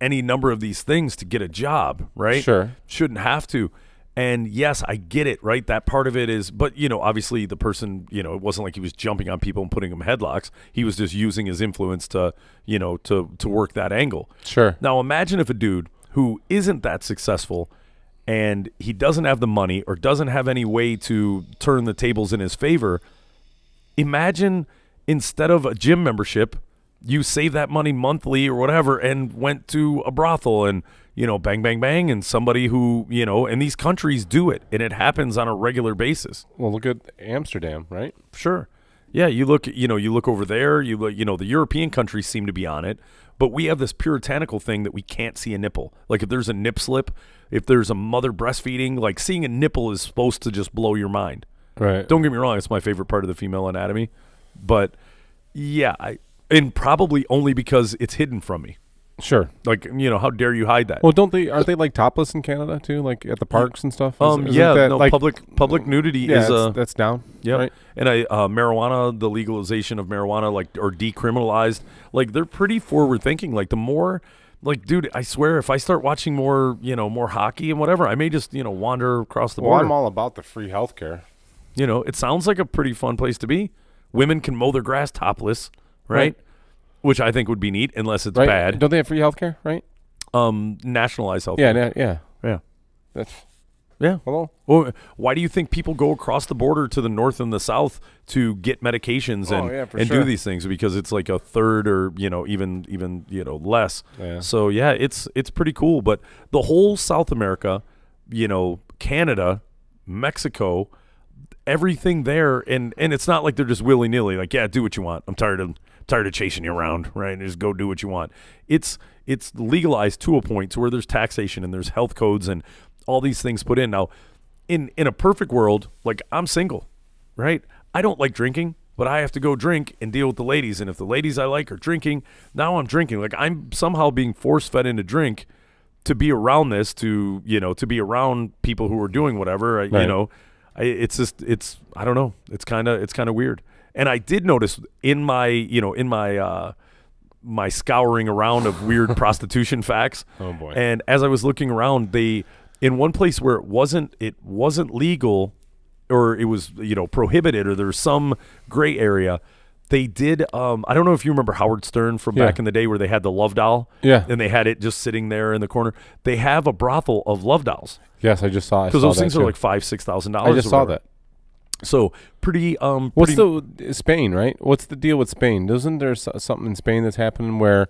any number of these things to get a job, right? Sure. Shouldn't have to. And yes, I get it, right? That part of it is, but obviously the person, it wasn't like he was jumping on people and putting them headlocks. He was just using his influence to work that angle. Sure. Now imagine if a dude who isn't that successful, and he doesn't have the money or doesn't have any way to turn the tables in his favor. Imagine instead of a gym membership, you save that money monthly or whatever and went to a brothel and, bang, bang, bang, and somebody who, and these countries do it, and it happens on a regular basis. Well, look at Amsterdam, right? Sure. Yeah, you look over there, the European countries seem to be on it, but we have this puritanical thing that we can't see a nipple. Like, if there's a nip slip, if there's a mother breastfeeding, like, seeing a nipple is supposed to just blow your mind. Right. Don't get me wrong, it's my favorite part of the female anatomy, but yeah, and probably only because it's hidden from me. Sure. Like, how dare you hide that? Well, aren't they like topless in Canada too, like at the parks and stuff? Public nudity is that's down. Yeah, right? And marijuana, the legalization of marijuana, or decriminalized, like, they're pretty forward thinking. Like, the more, like, dude, I swear, if I start watching more hockey and whatever, I may just wander across the border. I'm all about the free healthcare. It sounds like a pretty fun place to be. Women can mow their grass topless, right? Which I think would be neat, unless it's bad. Don't they have free healthcare, right? Nationalized healthcare. Yeah. That's Hello. Well, why do you think people go across the border to the north and the south to get medications and do these things? Because it's like a third or even less. Yeah. So yeah, it's pretty cool. But the whole South America, Canada, Mexico, everything there, and it's not like they're just willy nilly. Like, yeah, do what you want. I'm tired of chasing you around, right? And just go do what you want. It's legalized to a point to where there's taxation and there's health codes and all these things put in. Now, in a perfect world, like, I'm single, right? I don't like drinking, but I have to go drink and deal with the ladies. And if the ladies I like are drinking, now I'm drinking. Like, I'm somehow being force-fed into drink to be around this, to be around people who are doing whatever. It's just, I don't know. It's kind of weird. And I did notice in my my scouring around of weird prostitution facts. Oh boy. And as I was looking around, in one place where it wasn't legal, or it was prohibited, or there's some gray area, they did I don't know if you remember Howard Stern from back in the day, where they had the love doll, and they had it just sitting there in the corner. They have a brothel of love dolls. Yes, I just saw it. Because those things are like $5,000-$6,000. I just saw that. So pretty. What's Spain, right? What's the deal with Spain? Isn't there something in Spain that's happening where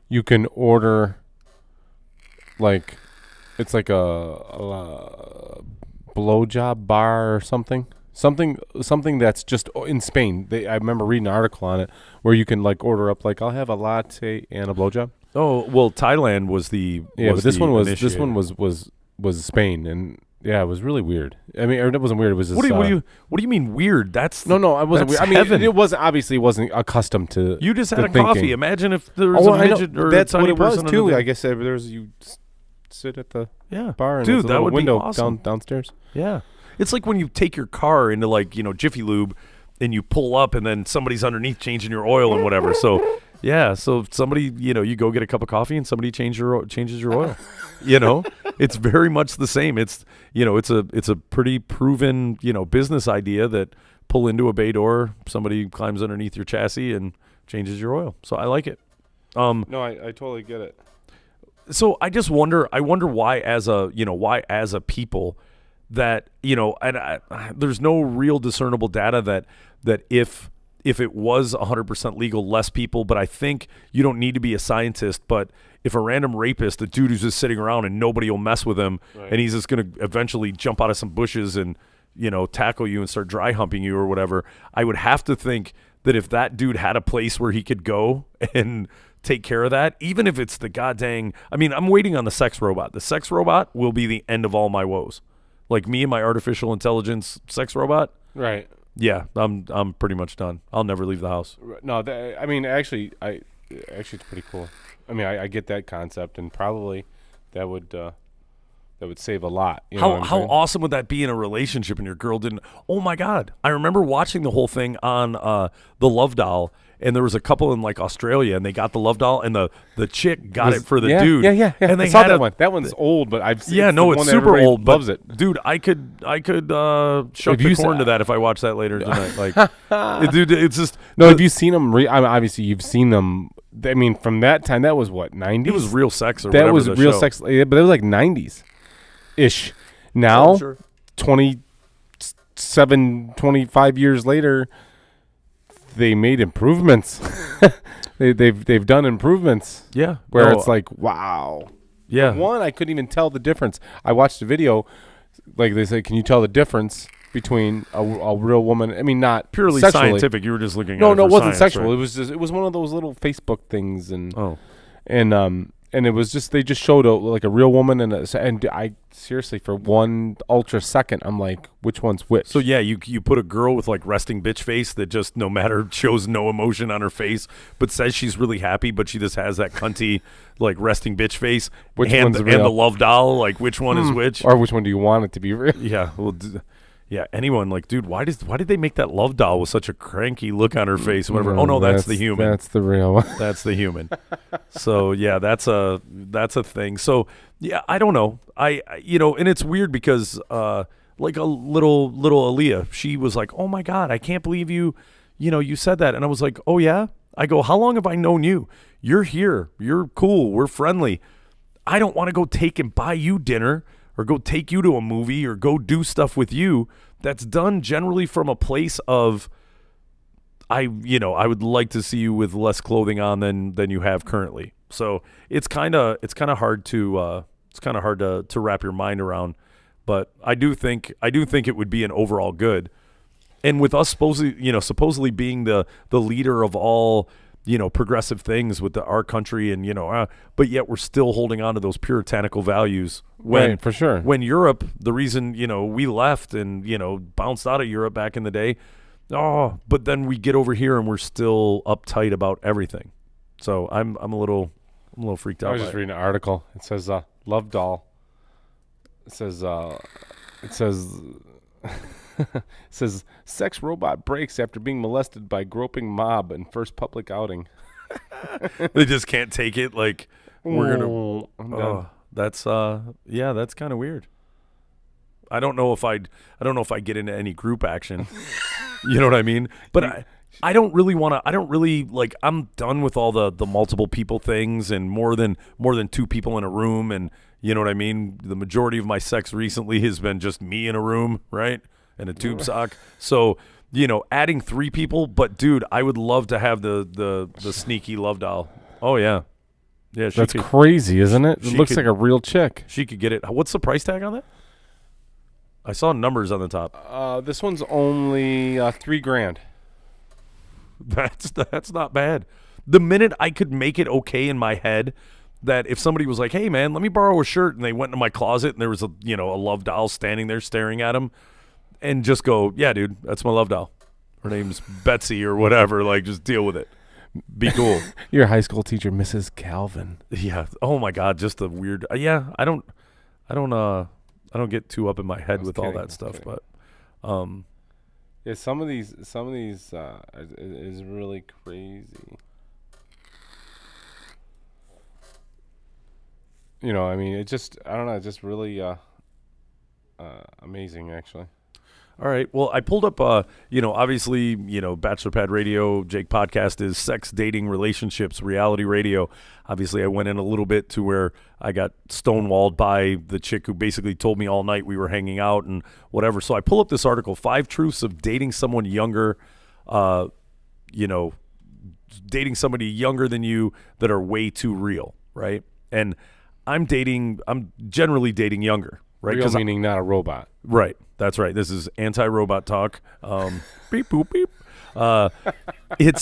you can order like it's like a blowjob bar or something that's just in Spain. I remember reading an article on it where you can like order up like I'll have a latte and a blowjob. Oh well, Thailand was the but this one initiator. was Spain, and yeah, it was really weird. I mean, it wasn't weird. It was just, what do you mean weird? That's no, I wasn't weird. I mean, heaven. it wasn't obviously wasn't accustomed to. You just had a thinking. coffee. Imagine if there was a midget or that's a tiny what it was person too. under Like I said, there's you sit at the bar and dude, there's a that little would window be awesome. downstairs. Yeah, it's like when you take your car into like Jiffy Lube, and you pull up, and then somebody's underneath changing your oil and whatever. So yeah, so somebody you go get a cup of coffee and somebody changes your oil. It's very much the same. It's it's a pretty proven business idea that pull into a bay door, somebody climbs underneath your chassis and changes your oil. So I like it. No, I totally get it. So I just wonder. I wonder why as a people that and there's no real discernible data that if it was 100% legal, less people. But I think you don't need to be a scientist. But if a random rapist, a dude who's just sitting around and nobody will mess with him, right, and he's just going to eventually jump out of some bushes and tackle you and start dry humping you or whatever, I would have to think that if that dude had a place where he could go and take care of that, even if it's the goddamn, I mean, I'm waiting on the sex robot. The sex robot will be the end of all my woes. Like me and my artificial intelligence sex robot. Right. Yeah, I'm pretty much done. I'll never leave the house. No, I mean, actually, it's pretty cool. I mean, I get that concept, and probably that would save a lot. How awesome would that be in a relationship and your girl didn't? Oh my God! I remember watching the whole thing on the Love Doll, and there was a couple in like Australia, and they got the Love Doll, and the chick got it for the dude. Yeah. And they I saw had that one. That one's old, but I've seen. Yeah, no, it's super old. Loves it, dude. I could shuck the corn to that if I watch that later tonight. Like, dude, it's just no. Have you seen them? Obviously, you've seen them. I mean, from that time, that was what 90s. It was real sex or that whatever. Was real show. sex, but it was like 90s ish. Now, sure. 25 years later, they made improvements. they've done improvements. Yeah, where it's like, wow. Yeah. One, I couldn't even tell the difference. I watched a video, like they say, can you tell the difference between a real woman? I mean, not purely sexually. Scientific. You were just looking. No, at it it wasn't science, sexual. Right? It was one of those little Facebook things, and and it was just they just showed a real woman and I seriously for 1 ultra second I'm like, which one's which? So yeah, you put a girl with like resting bitch face that just no matter shows no emotion on her face, but says she's really happy, but she just has that cunty like resting bitch face. Which and one's real? And the Love Doll, like which one is which? Or which one do you want it to be real? Yeah, well. Yeah, anyone like, dude, why did they make that Love Doll with such a cranky look on her face? Whatever. Oh no, that's the human. That's the real one. That's the human. So yeah, that's a thing. So yeah, I don't know. I and it's weird because like a little Aaliyah, she was like, oh my God, I can't believe you said that, and I was like, oh yeah. I go, how long have I known you? You're here. You're cool. We're friendly. I don't want to go take and buy you dinner, or go take you to a movie, or go do stuff with you that's done generally from a place of I would like to see you with less clothing on than you have currently. So it's kind of hard to wrap your mind around, but I do think it would be an overall good. And with us supposedly being the leader of all progressive things with our country, and but yet we're still holding on to those puritanical values. Right, for sure. When Europe, the reason we left and bounced out of Europe back in the day, but then we get over here and we're still uptight about everything. So I'm a little freaked out. I was just reading an article. It says Love Doll. It says it says sex robot breaks after being molested by groping mob in first public outing. They just can't take it. Like we're gonna. I'm done. That's that's kind of weird. I don't know if I'd get into any group action. You know what I mean? But I don't really want to. I don't really like. I'm done with all the multiple people things and more than 2 people in a room. And you know what I mean? The majority of my sex recently has been just me in a room, right? And a tube sock. So, adding 3 people, but dude, I would love to have the sneaky Love Doll. Oh yeah. Yeah, That's crazy, isn't it? It looks like a real chick. She could get it. What's the price tag on that? I saw numbers on the top. This one's only $3,000. That's not bad. The minute I could make it okay in my head that if somebody was like, "Hey man, let me borrow a shirt," and they went into my closet and there was a love doll standing there staring at him, and just go, "Yeah, dude, that's my love doll. Her name's Betsy or whatever. Like, just deal with it. Be cool." Your high school teacher, Mrs. Calvin. Yeah. Oh my God, just a weird. Yeah, I don't get too up in my head with all that stuff, but yeah, some of these is really crazy. I mean, I don't know, it's just really amazing, actually. All right. Well, I pulled up, obviously, Bachelor Pad Radio, Jake Podcast is sex, dating, relationships, reality radio. Obviously, I went in a little bit to where I got stonewalled by the chick who basically told me all night we were hanging out and whatever. So I pull up this article, 5 Truths of Dating Someone Younger, dating somebody younger than you that are way too real, right? And I'm generally dating younger, right? Real meaning not a robot. Right. That's right. This is anti-robot talk. Beep, boop, beep. It's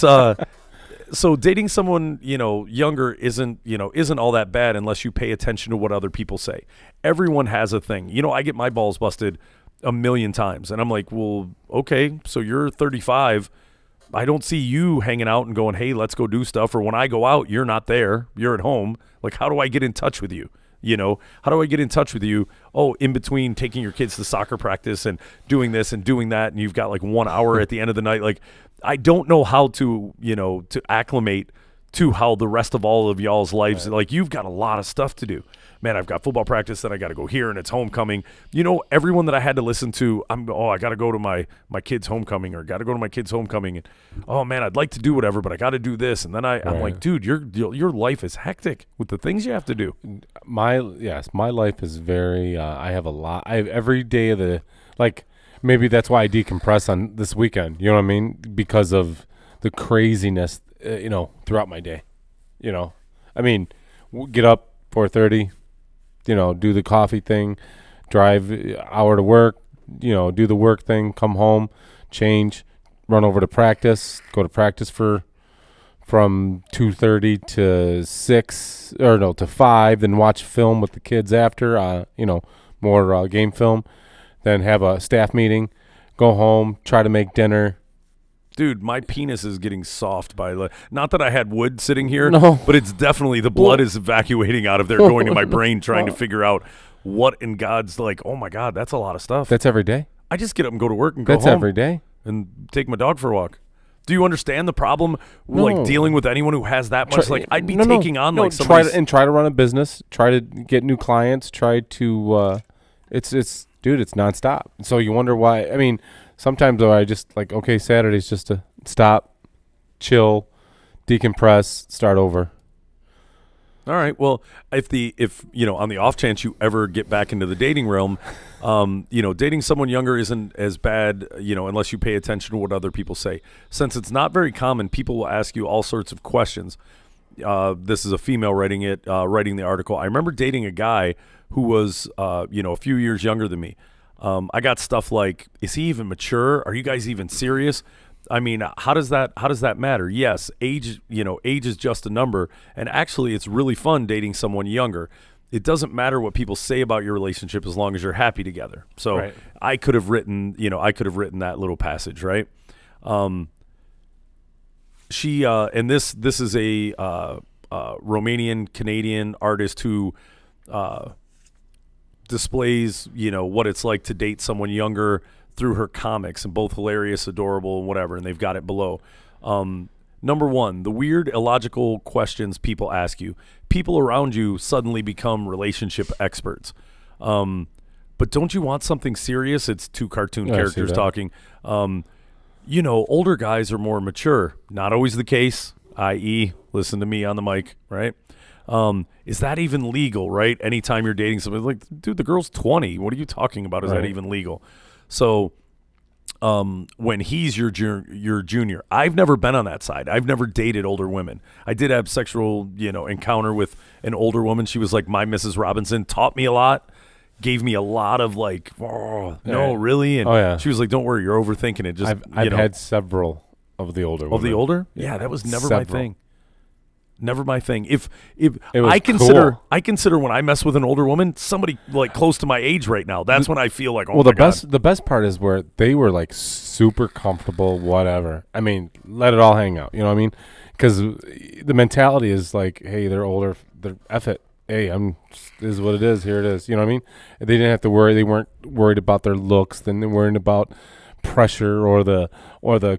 so dating someone, younger isn't all that bad unless you pay attention to what other people say. Everyone has a thing. I get my balls busted a million times and I'm like, well, okay, so you're 35. I don't see you hanging out and going, hey, let's go do stuff. Or when I go out, you're not there. You're at home. Like, how do I get in touch with you? How do I get in touch with you? Oh, in between taking your kids to soccer practice and doing this and doing that, and you've got like 1 hour at the end of the night. Like, I don't know how to, to acclimate to how the rest of all of y'all's lives. Right. Like, you've got a lot of stuff to do. Man, I've got football practice, then I got to go here, and it's homecoming. Everyone that I had to listen to, I got to go to my kid's homecoming, or got to go to my kid's homecoming, and oh man, I'd like to do whatever, but I got to do this, and then I'm like, dude, your life is hectic with the things you have to do. My life is very. I have a lot. I have every day of the Maybe that's why I decompress on this weekend. You know what I mean? Because of the craziness, throughout my day. I mean, get up 4:30. Do the coffee thing, drive hour to work, do the work thing, come home, change, run over to practice, go to practice from 2:30 to 6 to 5, then watch film with the kids after, more game film, then have a staff meeting, go home, try to make dinner. Dude, my penis is getting soft not that I had wood sitting here, no, but it's definitely the blood is evacuating out of there, going to my brain, trying to figure out what in God's oh my God, that's a lot of stuff. That's every day. I just get up and go to work and go home. That's every day. And take my dog for a walk. Do you understand the problem? No. Dealing with anyone who has that much, I'd be taking on somebody. Try to run a business, try to get new clients, try to, it's nonstop. So you wonder why, I mean, sometimes though I just okay, Saturday's just to stop, chill, decompress, start over. All right. Well, if on the off chance you ever get back into the dating realm, dating someone younger isn't as bad, unless you pay attention to what other people say. Since it's not very common, people will ask you all sorts of questions. This is a female writing the article. I remember dating a guy who was, a few years younger than me. I got stuff like, is he even mature? Are you guys even serious? I mean, how does that matter? Yes, age is just a number, and actually it's really fun dating someone younger. It doesn't matter what people say about your relationship as long as you're happy together. So right. I could have written that little passage, right? She and this is a Romanian Canadian artist who displays what it's like to date someone younger through her comics, and both hilarious, adorable, and whatever, and they've got it below. Number 1, the weird, illogical questions people ask you. People around you suddenly become relationship experts. But don't you want something serious? It's 2 cartoon characters talking. Older guys are more mature. Not always the case, i.e., listen to me on the mic, right? Is that even legal, right? Anytime you're dating somebody, dude, the girl's 20. What are you talking about? Is that even legal? So when he's your junior. I've never been on that side. I've never dated older women. I did have sexual, encounter with an older woman. She was like my Mrs. Robinson, taught me a lot, gave me a lot of like, oh, no, really? And she was like, don't worry, you're overthinking it. Just I've had several of the older women. Of the older? Yeah, that was never my thing. Never my thing. If was I consider cool. I consider when I mess with an older woman, somebody like close to my age right now, that's when I feel like, well, the best part is where they were like super comfortable, whatever. I mean, let it all hang out. You know what I mean? Because the mentality is like, hey, they're older, they're F it. Hey, this is what it is. Here it is. You know what I mean? They didn't have to worry. They weren't worried about their looks. Then they weren't about pressure or the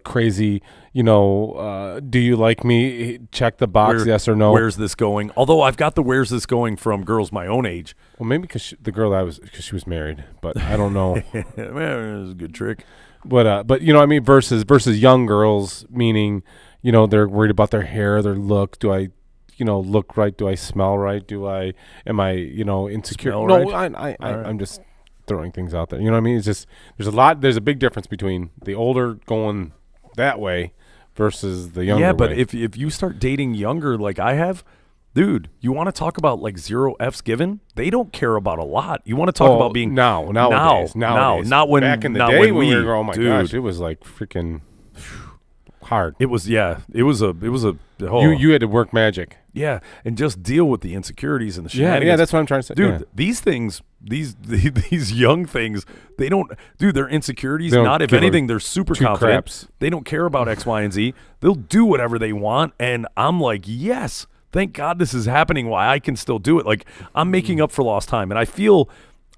crazy, do you like me? Check the box, yes or no. Where's this going? Although I've got the where's this going from girls my own age. Well, maybe because the girl because she was married, but I don't know. Well, it was a good trick. But you know what I mean? Versus young girls, meaning, they're worried about their hair, their look. Do I, look right? Do I smell right? Am I, insecure? Smell No, right? I'm just throwing things out there. You know what I mean? It's just there's a big difference between the older going that way versus the younger. Yeah, but way. if you start dating younger like I have, dude, you want to talk about like 0 F's given? They don't care about a lot. You want to talk about being nowadays, not when back in the not day when we we were, oh my dude, gosh, it was like freaking hard. It was You had to work magic. Yeah, and just deal with the insecurities and the shenanigans. Yeah, that's what I'm trying to say. Dude, yeah. these things, these young things, they don't, dude, their insecurities, not if anything, they're super confident. Craps. They don't care about X, Y, and Z. They'll do whatever they want, and I'm like, yes, thank God this is happening, why I can still do it. Like, I'm making up for lost time, and I feel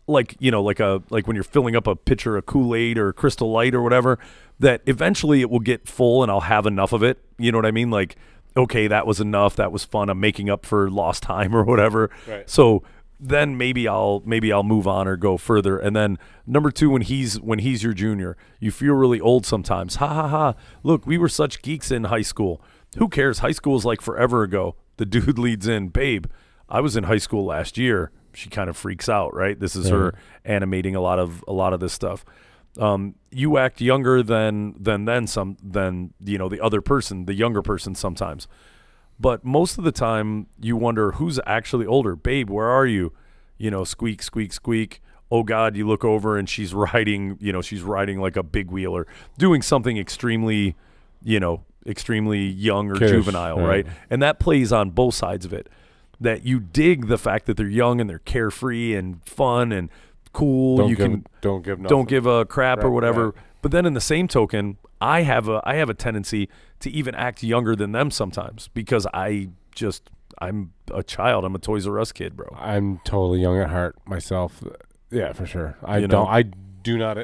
like, like when you're filling up a pitcher of Kool-Aid or Crystal Light or whatever, that eventually it will get full and I'll have enough of it. You know what I mean? Like, okay, that was enough. That was fun. I'm making up for lost time or whatever. Right. So then maybe I'll move on or go further. And then number 2, when he's your junior, you feel really old sometimes. Ha ha ha. Look, we were such geeks in high school. Who cares? High school is like forever ago. The dude leads in, babe, I was in high school last year. She kind of freaks out, right? This is her animating a lot of this stuff. You act younger than the other person, the younger person sometimes. But most of the time you wonder who's actually older. Babe, where are you? Squeak, squeak, squeak. Oh God, you look over and she's riding like a big wheel or doing something extremely young or juvenile, right? And that plays on both sides of it. That you dig the fact that they're young and they're carefree and fun and cool. Don't give a crap or whatever. Right. But then in the same token, I have a tendency to even act younger than them sometimes because I'm a child. I'm a Toys R Us kid, bro. I'm totally young at heart myself. Yeah, for sure. I do not.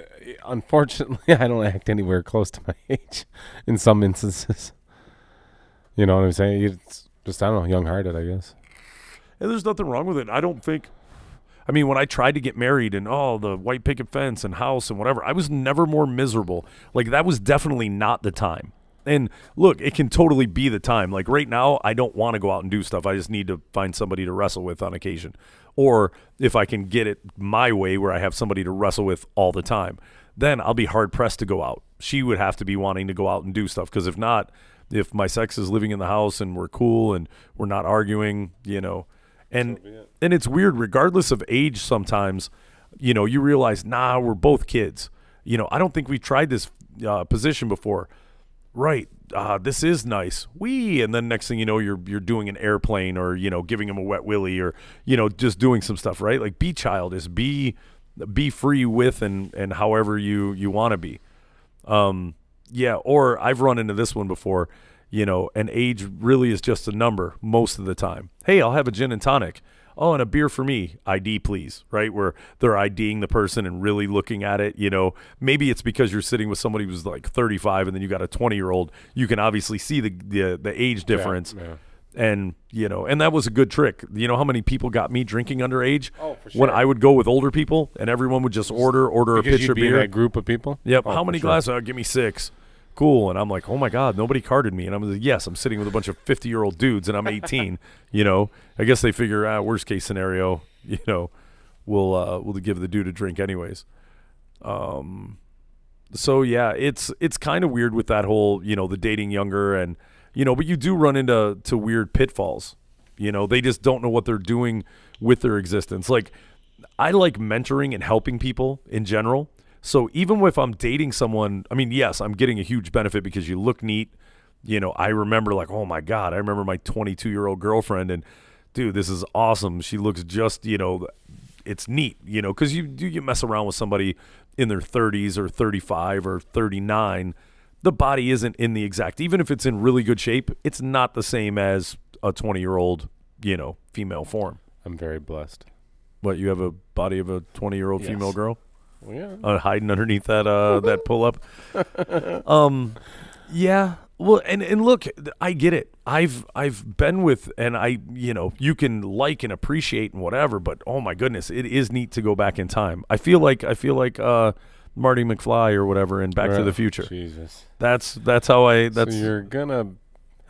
Unfortunately, I don't act anywhere close to my age in some instances. You know what I'm saying? It's just, I don't know, young-hearted, I guess. And there's nothing wrong with it. I don't think. I mean, when I tried to get married and the white picket fence and house and whatever, I was never more miserable. Like, that was definitely not the time. And look, it can totally be the time. Like right now, I don't want to go out and do stuff. I just need to find somebody to wrestle with on occasion. Or if I can get it my way where I have somebody to wrestle with all the time, then I'll be hard pressed to go out. She would have to be wanting to go out and do stuff. Because if not, if my sex is living in the house and we're cool and we're not arguing, and it's weird, regardless of age sometimes, you realize, we're both kids. I don't think we tried this position before. Right. This is nice. And then next thing you know, you're doing an airplane or, giving him a wet willy or, just doing some stuff, right? Like be childish, be free with and however you want to be. Or I've run into this one before, and age really is just a number most of the time. Hey, I'll have a gin and tonic. Oh, and a beer for me. ID, please, right? Where they're IDing the person and really looking at it, Maybe it's because you're sitting with somebody who's like 35 and then you got a 20-year-old. You can obviously see the age difference. Yeah. And, and that was a good trick. You know how many people got me drinking underage? Oh, for sure. When I would go with older people and everyone would just order a pitcher of beer. In that group of people? Yep. Oh, how many glasses? Oh, give me 6. Cool. And I'm like, oh my God, nobody carded me. And I'm like, yes, I'm sitting with a bunch of 50-year-old dudes and I'm 18. I guess they figure worst case scenario, we'll give the dude a drink anyways. So yeah, it's kind of weird with that whole, the dating younger and, but you do run into weird pitfalls. They just don't know what they're doing with their existence. Like, I like mentoring and helping people in general. So even if I'm dating someone, I mean, yes, I'm getting a huge benefit because you look neat. I remember like, oh my God, I remember my 22-year-old girlfriend and dude, this is awesome. She looks just, it's neat, because you mess around with somebody in their 30s or 35 or 39, the body isn't in the exact, even if it's in really good shape, it's not the same as a 20-year-old, female form. I'm very blessed. What, you have a body of a 20-year-old Yes. female girl? Well, yeah. Hiding underneath that that pull-up? Yeah. Well, and look, I get it. I've been with, and you can like and appreciate and whatever, but oh my goodness, it is neat to go back in time. I feel like Marty McFly or whatever in Back to the Future. Jesus. That's how So you're gonna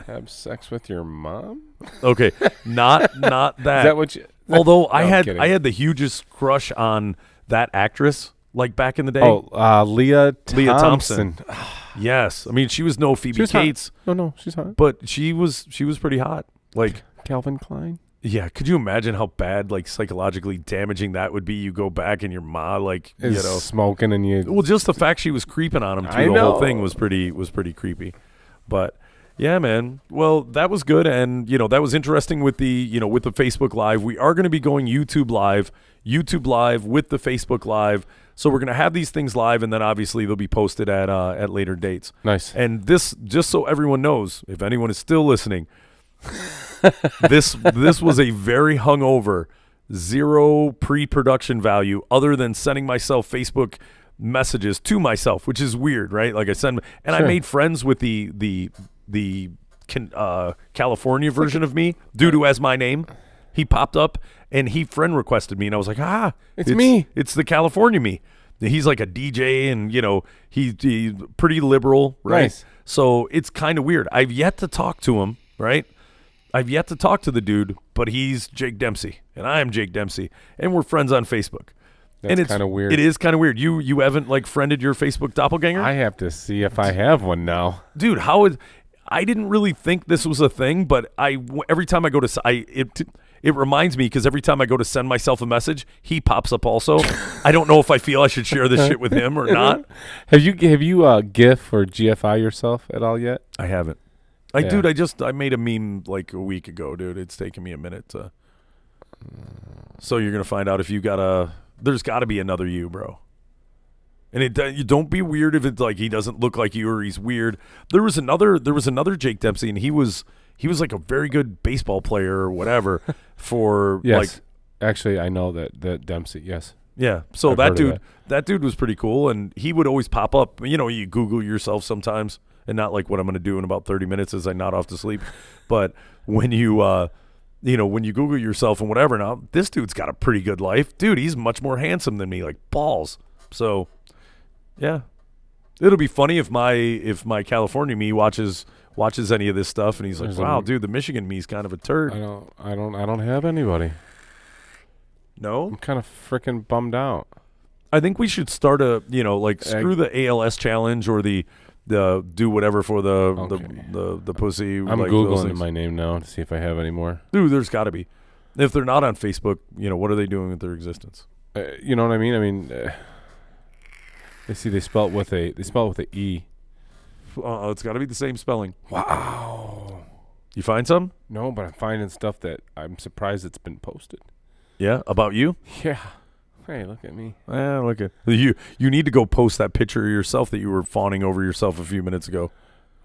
have sex with your mom? Okay, not that. Is that what you? Although No, I'm kidding. I had the hugest crush on that actress, like back in the day. Oh, Leah Thompson. Yes, I mean she was no Phoebe She's hot. Cates. No, she's hot. But she was pretty hot. Like, Calvin Klein. yeah, could you imagine how bad, like, psychologically damaging that would be? You go back and your ma, like, Is smoking and you. well, just the fact she was creeping on him I through the whole know. thing was pretty creepy. But yeah, man. Well, that was good, and that was interesting with the with the Facebook Live. We are going to be going YouTube Live with the Facebook Live. So we're going to have these things live, and then obviously they'll be posted at later dates. Nice. And this, just so everyone knows, if anyone is still listening, this was a very hungover, zero pre-production value, other than sending myself Facebook messages to myself, which is weird, right? Like I send, and Sure. I made friends with the California version of me, dude who has my name. He popped up and he friend requested me, and I was like, It's me. It's the California me. He's like a DJ, and he's pretty liberal, right? Nice. So it's kind of weird. I've yet to talk to him, right? I've yet to talk to the dude, but he's Jake Dempsey, and I am Jake Dempsey, and we're friends on Facebook. That's and it's kind of weird. It is kind of weird. You haven't like friended your Facebook doppelganger? I have to see if I have one now. Dude, I didn't really think this was a thing, but every time I go to it reminds me, because every time I go to send myself a message, he pops up also. I don't know if I feel I should share this shit with him or not. Have you GIF or GFI yourself at all yet? I haven't. Yeah. Dude, I made a meme like a week ago, dude. It's taken me a minute to. So you're gonna find out if you there's got to be another you, bro. And you don't be weird if it's like he doesn't look like you or he's weird. There was another Jake Dempsey, and he was like a very good baseball player or whatever for Yes. like. Actually, I know that Dempsey. Yes. Yeah. So I've that heard of that dude was pretty cool, and he would always pop up. You Google yourself sometimes, and not like what I'm going to do in about 30 minutes as I nod off to sleep. But when you when you Google yourself and whatever, now this dude's got a pretty good life, dude. He's much more handsome than me, like balls. So yeah, it'll be funny if my California me watches any of this stuff, and he's like, wow, dude, the Michigan me's kind of a turd. I don't have anybody. No, I'm kind of freaking bummed out. I think we should start a screw the ALS challenge or the do whatever for the pussy. I'm like those Googling things. my name now to see if I have any more. Dude, there's got to be. If they're not on Facebook, what are they doing with their existence? You know what I mean? I mean, they spell it with a E. It's got to be the same spelling. Wow. You find some? No, but I'm finding stuff that I'm surprised it's been posted. Yeah, about you? Yeah. Hey, look at me. Look at you. You need to go post that picture of yourself that you were fawning over yourself a few minutes ago.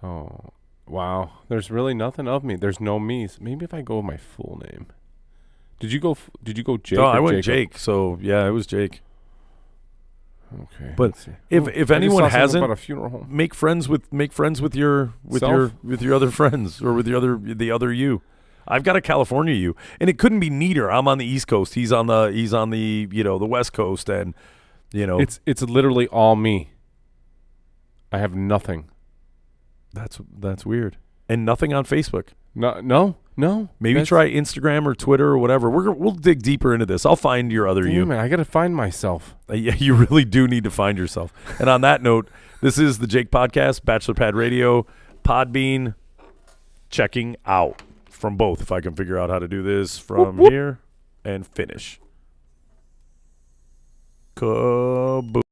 Oh, wow. There's really nothing of me. There's no me's. Maybe if I go with my full name. Did you go Jake? No, or I went Jacob? Jake. So yeah, it was Jake. Okay. But let's see. if I just anyone saw something hasn't, about a funeral home. make friends with your Self? other friends or with the other you. I've got a California you, and it couldn't be neater. I'm on the East Coast. He's on the the West Coast, and It's literally all me. I have nothing. that's weird, and nothing on Facebook. No. No. Maybe that's- try Instagram or Twitter or whatever. We'll dig deeper into this. I'll find your other you. Damn it, I got to find myself. Yeah, you really do need to find yourself. And on that note, this is the Jake Podcast, Bachelor Pad Radio, Podbean, checking out from both. If I can figure out how to do this from here and finish. Kaboom.